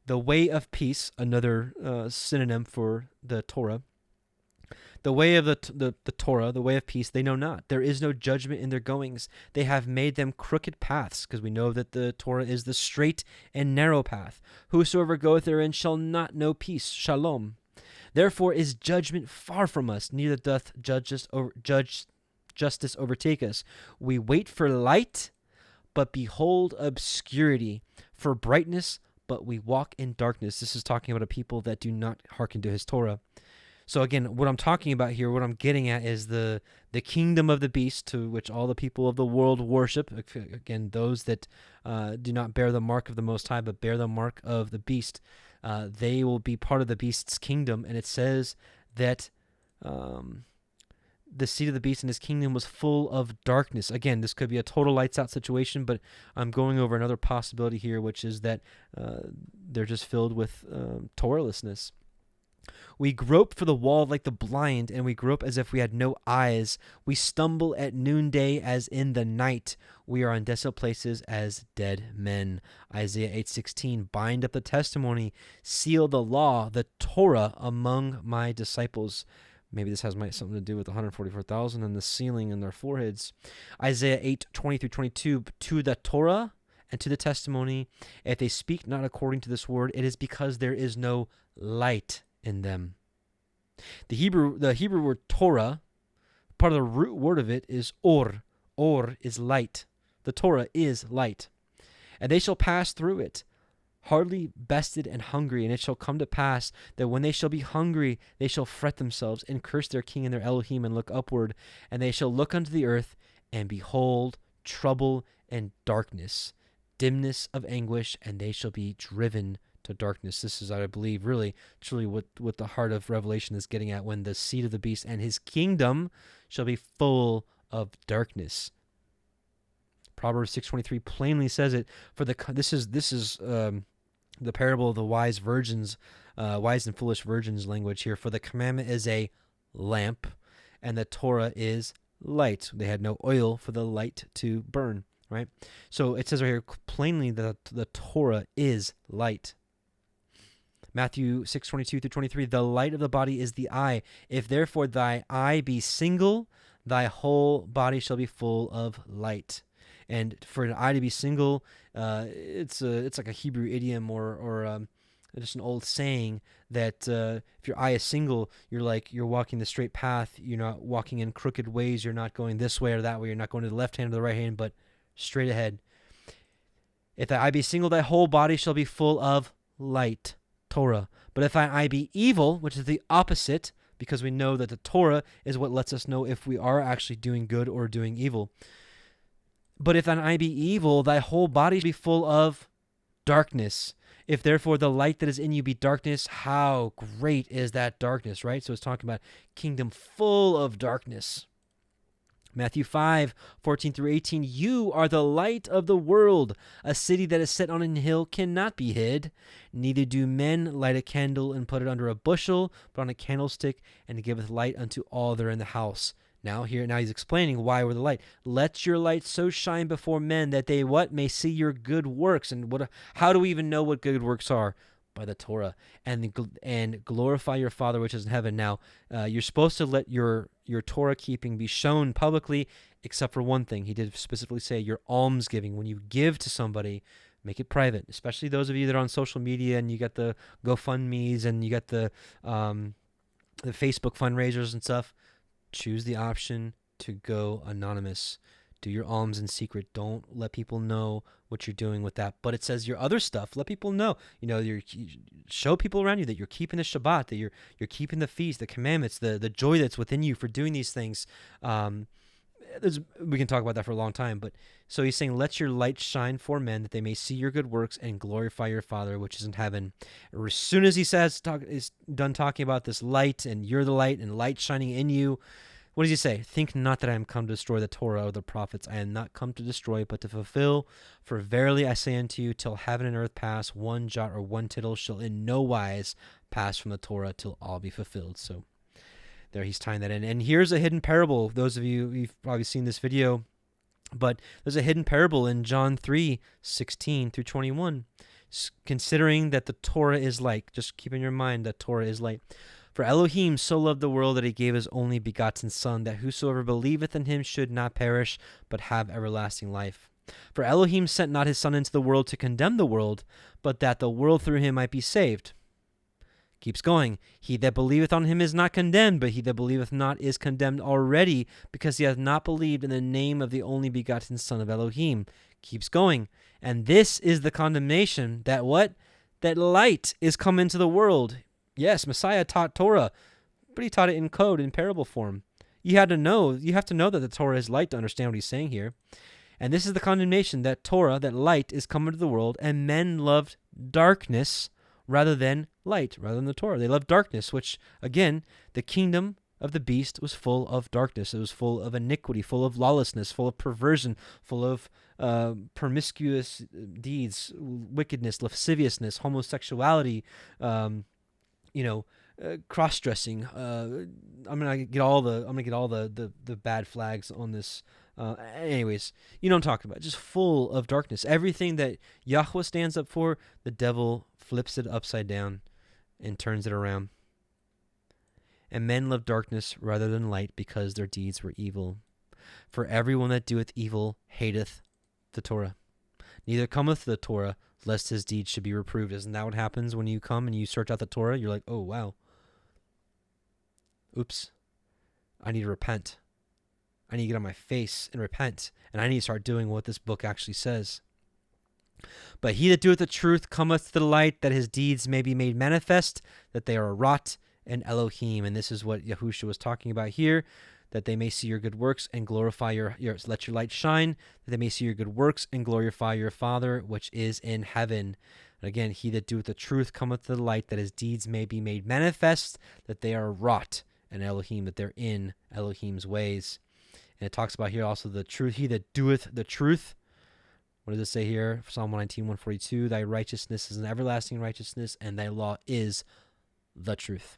The way of peace, another synonym for the Torah. The way of the Torah, the way of peace, they know not. There is no judgment in their goings. They have made them crooked paths, because we know that the Torah is the straight and narrow path. Whosoever goeth therein shall not know peace. Shalom. Therefore is judgment far from us, neither doth justice overtake us. We wait for light, but behold obscurity. For brightness, but we walk in darkness. This is talking about a people that do not hearken to his Torah. So again, what I'm talking about here, what I'm getting at is the kingdom of the beast, to which all the people of the world worship. Again, those that do not bear the mark of the Most High, but bear the mark of the beast, they will be part of the beast's kingdom. And it says that the seed of the beast in his kingdom was full of darkness. Again, this could be a total lights out situation, but I'm going over another possibility here, which is that they're just filled with Torahlessness. We grope for the wall like the blind, and we grope as if we had no eyes. We stumble at noonday as in the night. We are on desolate places as dead men. Isaiah 8:16, bind up the testimony, seal the law, the Torah among my disciples. Maybe this has something to do with the 144,000 and the sealing in their foreheads. Isaiah 8:20-22, to the Torah and to the testimony, if they speak not according to this word, it is because there is no light in them. The Hebrew word Torah, part of the root word of it is or. Or is light. The Torah is light. And they shall pass through it, hardly bested and hungry, and it shall come to pass that when they shall be hungry, they shall fret themselves and curse their king and their Elohim and look upward, and they shall look unto the earth and behold trouble and darkness, dimness of anguish, and they shall be driven to darkness. This is, I believe, really, truly what the heart of Revelation is getting at, when the seed of the beast and his kingdom shall be full of darkness. Proverbs 6:23 plainly says it. For this is the parable of the wise and foolish virgins language here. For the commandment is a lamp, and the Torah is light. They had no oil for the light to burn. Right. So it says right here plainly that the Torah is light. Matthew 6:22-23, the light of the body is the eye. If therefore thy eye be single, thy whole body shall be full of light. And for an eye to be single, it's like a Hebrew idiom or just an old saying that if your eye is single, you're walking the straight path. You're not walking in crooked ways. You're not going this way or that way. You're not going to the left hand or the right hand, but straight ahead. If thy eye be single, thy whole body shall be full of light. Torah. But if thine eye be evil, which is the opposite, because we know that the Torah is what lets us know if we are actually doing good or doing evil. But if thine eye be evil, thy whole body shall be full of darkness. If therefore the light that is in you be darkness, how great is that darkness, right? So it's talking about kingdom full of darkness. Matthew 5:14 through 18, you are the light of the world. A city that is set on an hill cannot be hid. Neither do men light a candle and put it under a bushel, but on a candlestick, and it giveth light unto all that are in the house. Now he's explaining why we're the light. Let your light so shine before men that they may see your good works. And how do we even know what good works are? By the Torah, and glorify your Father which is in heaven. Now, you're supposed to let your Torah keeping be shown publicly, except for one thing. He did specifically say your alms giving. When you give to somebody, make it private, especially those of you that are on social media and you got the GoFundMes and you got the Facebook fundraisers and stuff. Choose the option to go anonymous. Do your alms in secret. Don't let people know what you're doing with that. But it says your other stuff, let people know. You show people around you that you're keeping the Shabbat, that you're keeping the feast, the commandments, the joy that's within you for doing these things. We can talk about that for a long time. But so he's saying, let your light shine for men that they may see your good works and glorify your Father which is in heaven. As soon as he is done talking about this light and you're the light and light shining in you, what does he say? Think not that I am come to destroy the Torah or the prophets. I am not come to destroy, but to fulfill. For verily I say unto you, till heaven and earth pass, one jot or one tittle shall in no wise pass from the Torah till all be fulfilled. So there he's tying that in. And here's a hidden parable. Those of you, you've probably seen this video, but there's a hidden parable in John 3:16 through 21. Considering that the Torah is light, just keep in your mind that Torah is light. For Elohim so loved the world that he gave his only begotten Son, that whosoever believeth in him should not perish, but have everlasting life. For Elohim sent not his Son into the world to condemn the world, but that the world through him might be saved. Keeps going. He that believeth on him is not condemned, but he that believeth not is condemned already, because he hath not believed in the name of the only begotten Son of Elohim. Keeps going. And this is the condemnation, that what? That light is come into the world. Yes, Messiah taught Torah, but he taught it in code, in parable form. You have to know that the Torah is light to understand what he's saying here. And this is the condemnation, that Torah, that light, is come into the world, and men loved darkness rather than light, rather than the Torah. They loved darkness, which, again, the kingdom of the beast was full of darkness. It was full of iniquity, full of lawlessness, full of perversion, full of promiscuous deeds, wickedness, lasciviousness, homosexuality, cross-dressing. I'm gonna get all the bad flags on this. Anyways, you know what I'm talking about. Just full of darkness. Everything that Yahweh stands up for, the devil flips it upside down and turns it around. And men love darkness rather than light, because their deeds were evil. For everyone that doeth evil hateth the Torah. Neither cometh the Torah, lest his deeds should be reproved. Isn't that what happens when you come and you search out the Torah? You're like, oh, wow. Oops. I need to repent. I need to get on my face and repent. And I need to start doing what this book actually says. But he that doeth the truth cometh to the light, that his deeds may be made manifest, that they are wrought in Elohim. And this is what Yahushua was talking about here, that they may see your good works and glorify let your light shine, that they may see your good works and glorify your Father which is in heaven. And again, he that doeth the truth cometh to the light, that his deeds may be made manifest, that they are wrought in Elohim, that they're in Elohim's ways. And it talks about here also the truth. He that doeth the truth. What does it say here? Psalm 119, 142. Thy righteousness is an everlasting righteousness, and thy law is the truth.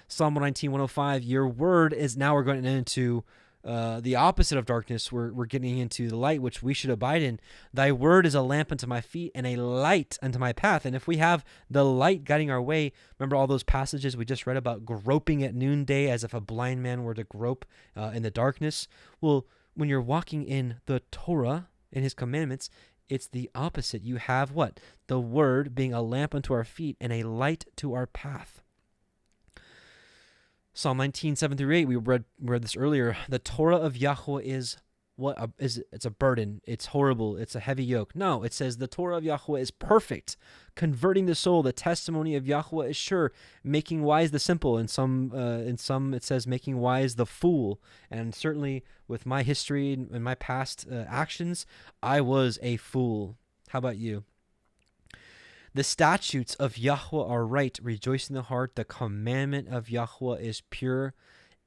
Psalm 119, 105. Your word is, now we're going into the opposite of darkness. We're getting into the light, which we should abide in. Thy word is a lamp unto my feet and a light unto my path. And if we have the light guiding our way, remember all those passages we just read about groping at noonday as if a blind man were to grope in the darkness? Well, when you're walking in the Torah, in his commandments, it's the opposite. You have what? The word being a lamp unto our feet and a light to our path. Psalm 19, 7 through 8, we read this earlier. The Torah of Yahweh is what? It's a burden. It's horrible. It's a heavy yoke. No, it says the Torah of Yahweh is perfect, converting the soul. The testimony of Yahweh is sure, making wise the simple. In some it says making wise the fool. And certainly with my history and my past actions, I was a fool. How about you? The statutes of Yahweh are right, rejoice in the heart. The commandment of Yahweh is pure,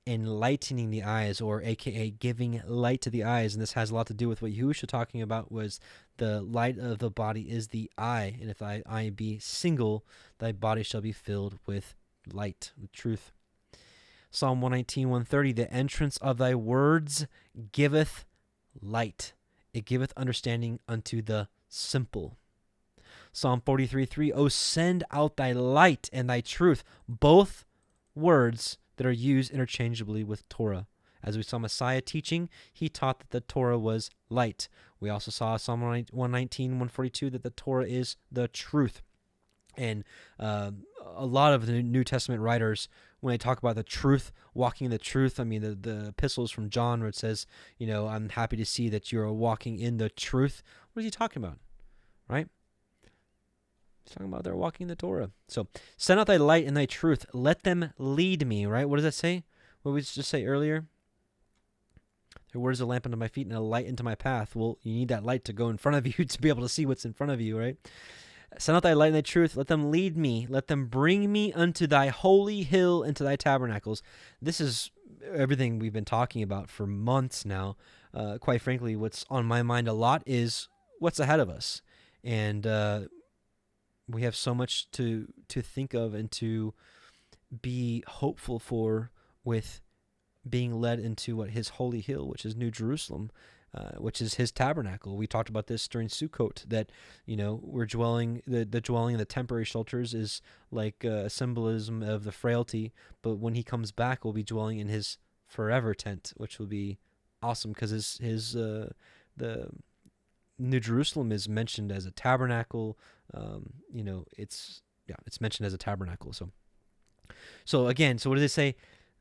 enlightening the eyes, or aka giving light to the eyes. And this has a lot to do with what Yahushua talking about, was the light of the body is the eye. And if thy eye be single, thy body shall be filled with light, with truth. Psalm 119, 130, the entrance of thy words giveth light. It giveth understanding unto the simple. Psalm 43:3, O send out thy light and thy truth, both words that are used interchangeably with Torah. As we saw Messiah teaching, he taught that the Torah was light. We also saw Psalm 119, 142, that the Torah is the truth. And a lot of the New Testament writers, when they talk about the truth, walking in the truth, I mean, the epistles from John where it says, I'm happy to see that you're walking in the truth. What is he talking about, right? He's talking about they're walking in the Torah. So, send out thy light and thy truth. Let them lead me, right? What does that say? What did we just say earlier? Their word is a lamp unto my feet and a light into my path. Well, you need that light to go in front of you to be able to see what's in front of you, right? Send out thy light and thy truth. Let them lead me. Let them bring me unto thy holy hill and to thy tabernacles. This is everything we've been talking about for months now. Quite frankly, what's on my mind a lot is what's ahead of us. And we have so much to think of and to be hopeful for, with being led into his holy hill, which is New Jerusalem, which is his tabernacle. We talked about this during Sukkot, that we're dwelling, the dwelling in the temporary shelters is like a symbolism of the frailty, but when he comes back, we'll be dwelling in his forever tent, which will be awesome, because the New Jerusalem is mentioned as a tabernacle. It's mentioned as a tabernacle. So again, what does it say?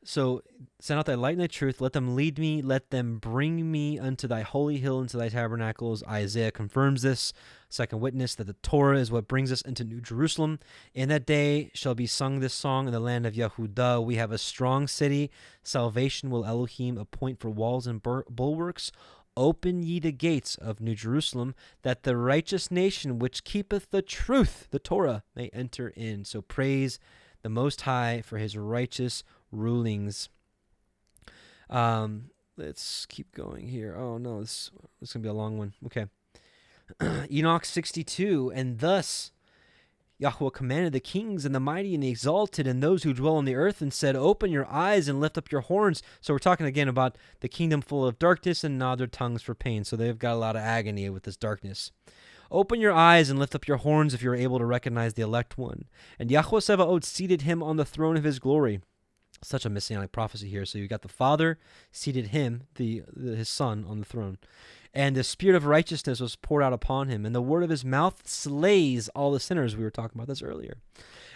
So, send out thy light and thy truth. Let them lead me. Let them bring me unto thy holy hill, into thy tabernacles. Isaiah confirms this. Second witness, that the Torah is what brings us into New Jerusalem. In that day shall be sung this song in the land of Yehudah. We have a strong city. Salvation will Elohim appoint for walls and bulwarks. Open ye the gates of New Jerusalem, that the righteous nation which keepeth the truth, the Torah, may enter in. So praise the Most High for his righteous rulings. Let's keep going here. Oh no, this is gonna be a long one. Okay. Enoch 62, and thus Yahweh commanded the kings and the mighty and the exalted and those who dwell on the earth, and said, open your eyes and lift up your horns. So we're talking again about the kingdom full of darkness, and nod their tongues for pain. So they've got a lot of agony with this darkness. Open your eyes and lift up your horns if you're able to recognize the elect one. And Yahweh Sebaot seated him on the throne of his glory. Such a messianic prophecy here. So you got the Father seated him, his Son, on the throne. And the spirit of righteousness was poured out upon him, and the word of his mouth slays all the sinners. We were talking about this earlier.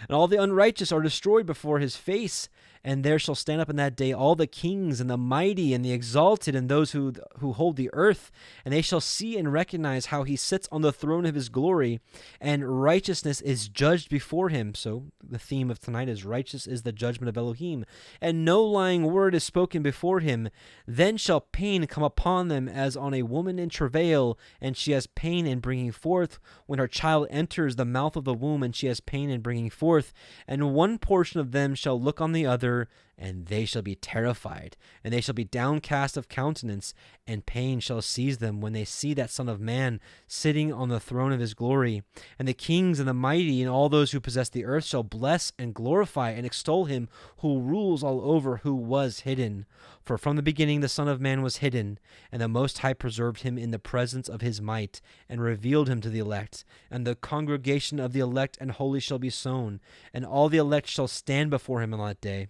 And all the unrighteous are destroyed before his face. And there shall stand up in that day all the kings and the mighty and the exalted and those who hold the earth. And they shall see and recognize how he sits on the throne of his glory, and righteousness is judged before him. So the theme of tonight is righteous is the judgment of Elohim. And no lying word is spoken before him. Then shall pain come upon them as on a woman in travail, and she has pain in bringing forth, when her child enters the mouth of the womb, and she has pain in bringing forth. And one portion of them shall look on the other, and they shall be terrified, and they shall be downcast of countenance, and pain shall seize them when they see that Son of Man sitting on the throne of his glory. And the kings and the mighty and all those who possess the earth shall bless and glorify and extol him who rules all over, who was hidden. For from the beginning the Son of Man was hidden, and the Most High preserved him in the presence of his might, and revealed him to the elect. And the congregation of the elect and holy shall be sown, and all the elect shall stand before him on that day.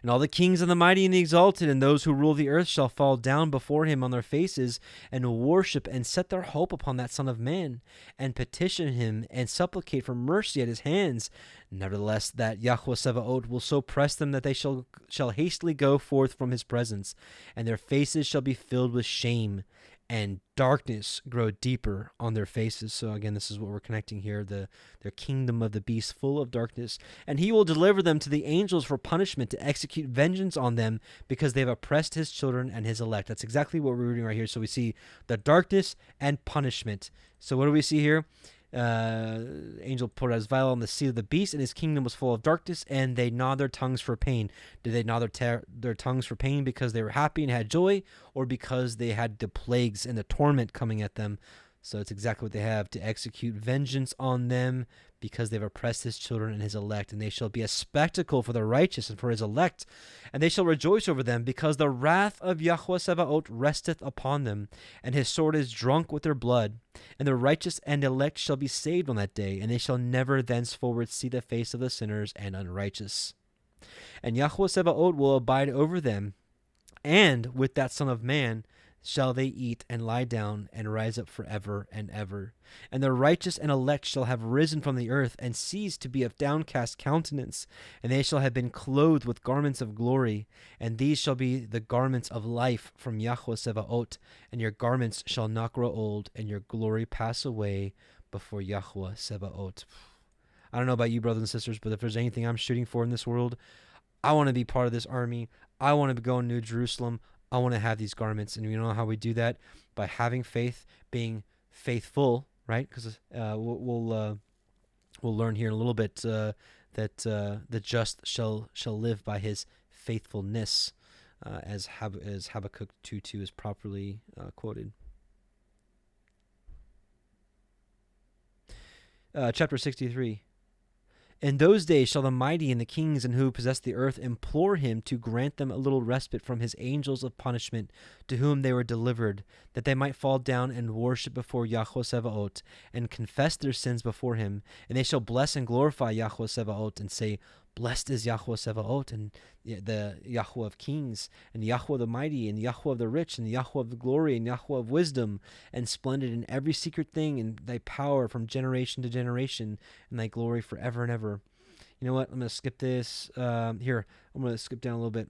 And all the kings and the mighty and the exalted and those who rule the earth shall fall down before him on their faces, and worship and set their hope upon that Son of Man, and petition him and supplicate for mercy at his hands. Nevertheless, that Yahweh Sebaot will so press them that they shall hastily go forth from his presence, and their faces shall be filled with shame, and darkness grow deeper on their faces. So again, this is what we're connecting here, their kingdom of the beast full of darkness. And he will deliver them to the angels for punishment, to execute vengeance on them, because they've oppressed his children and his elect. That's exactly what we're reading right here. So we see the darkness and punishment. So what do we see here? Angel poured out his vial on the seat of the beast, and his kingdom was full of darkness, and they gnawed their tongues for pain. Did they gnaw their tongues for pain because they were happy and had joy, or because they had the plagues and the torment coming at them? So it's exactly what they have, to execute vengeance on them, because they've oppressed his children and his elect. And they shall be a spectacle for the righteous and for his elect, and they shall rejoice over them, because the wrath of Yahweh Sebaot resteth upon them, and his sword is drunk with their blood. And the righteous and elect shall be saved on that day, and they shall never thenceforward see the face of the sinners and unrighteous. And Yahweh Sebaot will abide over them, and with that Son of Man shall they eat and lie down and rise up forever and ever. And the righteous and elect shall have risen from the earth and ceased to be of downcast countenance, and they shall have been clothed with garments of glory, and these shall be the garments of life from Yahweh Sebaot, and your garments shall not grow old, and your glory pass away before Yahweh Sebaot. I don't know about you, brothers and sisters, but if there's anything I'm shooting for in this world, I want to be part of this army. I want to go into Jerusalem. I want to have these garments. And you know how we do that? By having faith, being faithful, right? Because we'll learn here in a little bit that the just shall live by his faithfulness, as Habakkuk 2:2 is properly quoted. Chapter 63. In those days shall the mighty and the kings and who possess the earth implore him to grant them a little respite from his angels of punishment, to whom they were delivered, that they might fall down and worship before Yahweh Sebaot, and confess their sins before him. And they shall bless and glorify Yahweh Sebaot, and say, Blessed is Yahweh Sebaot, and the Yahweh of kings, and Yahweh the mighty, and Yahweh of the rich, and Yahweh of the glory, and Yahweh of wisdom, and splendid in every secret thing, and thy power from generation to generation, and thy glory forever and ever. You know what? I'm going to skip this. Here, I'm going to skip down a little bit.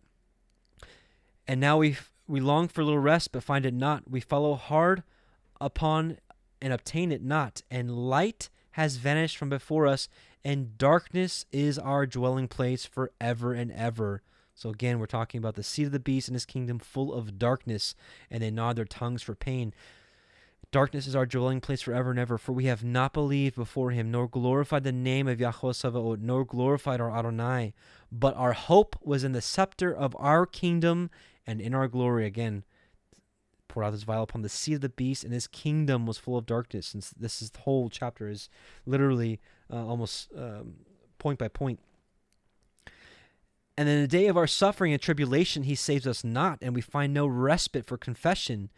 And now we long for a little rest, but find it not. We follow hard upon and obtain it not. And light has vanished from before us, and darkness is our dwelling place forever and ever. So again, we're talking about the seed of the beast and his kingdom full of darkness, and they gnawed their tongues for pain. Darkness is our dwelling place forever and ever, for we have not believed before him, nor glorified the name of Yahweh Sabaoth, nor glorified our Adonai. But our hope was in the scepter of our kingdom and in our glory. Again, poured out his vial upon the seed of the beast, and his kingdom was full of darkness. Since this is the whole chapter is literally almost point by point. And in the day of our suffering and tribulation, he saves us not, and we find no respite for confession,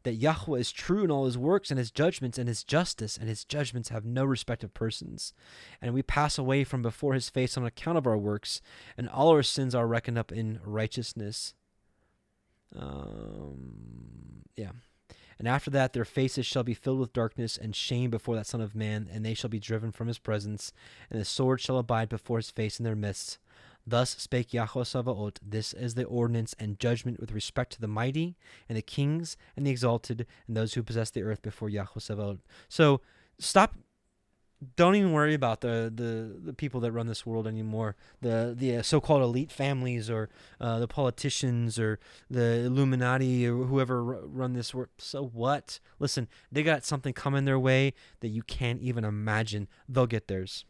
that Yahweh is true in all his works and his judgments and his justice, and his judgments have no respect of persons. And we pass away from before his face on account of our works, and all our sins are reckoned up in righteousness. And after that, their faces shall be filled with darkness and shame before that Son of Man, and they shall be driven from his presence, and the sword shall abide before his face in their midst. Thus spake Yahweh Sabaoth, this is the ordinance and judgment with respect to the mighty, and the kings, and the exalted, and those who possess the earth before Yahweh Sabaoth. So don't even worry about the people that run this world anymore, the so-called elite families, or the politicians, or the Illuminati, or whoever run this world. So what? Listen, they got something coming their way that you can't even imagine. They'll get theirs.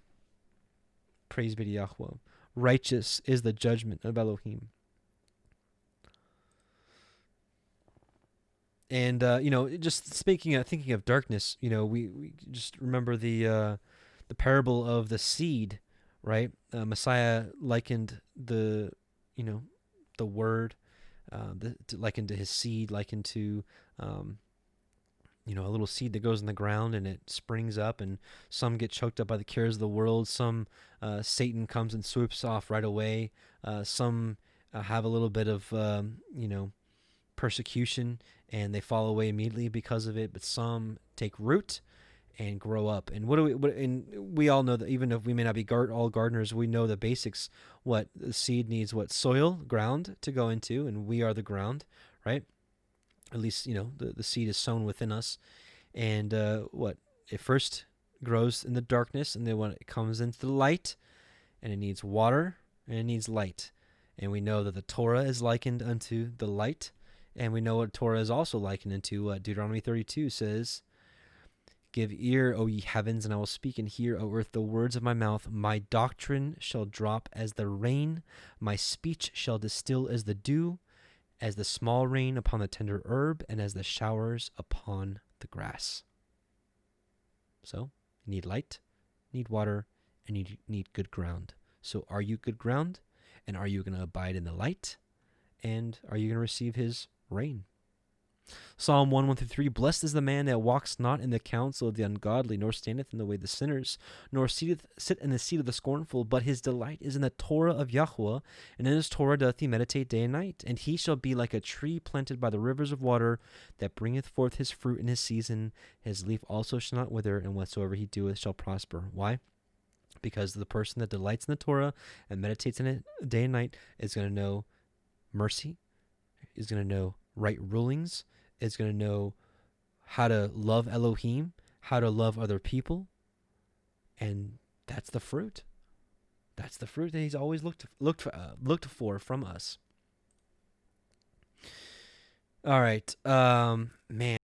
Praise be to Yahweh. Righteous is the judgment of Elohim. And just thinking of darkness, we just remember the parable of the seed, right? Messiah likened the word, likened to his seed, likened to a little seed that goes in the ground and it springs up, and some get choked up by the cares of the world. Some Satan comes and swoops off right away. Some have a little bit of persecution, and they fall away immediately because of it. But some take root and grow up. And we all know that, even if we may not be all gardeners, we know the basics. What the seed needs, what soil, ground to go into, and we are the ground, right? At least the seed is sown within us, and it first grows in the darkness, and then when it comes into the light, and it needs water and it needs light. And we know that the Torah is likened unto the light. And we know what Torah is also likened into. Deuteronomy 32 says, Give ear, O ye heavens, and I will speak, and hear, O earth, the words of my mouth. My doctrine shall drop as the rain, my speech shall distill as the dew, as the small rain upon the tender herb, and as the showers upon the grass. So, you need light, need water, and you need good ground. So are you good ground? And are you going to abide in the light? And are you going to receive his rain? Psalm 1:1-3. Blessed is the man that walks not in the counsel of the ungodly, nor standeth in the way of the sinners, nor sit in the seat of the scornful, but his delight is in the Torah of Yahweh, and in his Torah doth he meditate day and night. And he shall be like a tree planted by the rivers of water, that bringeth forth his fruit in his season. His leaf also shall not wither, and whatsoever he doeth shall prosper. Why? Because the person that delights in the Torah and meditates in it day and night is going to know mercy, is going to know right rulings, is going to know how to love Elohim, how to love other people, and that's the fruit. That's the fruit that he's always looked for from us. All right, man.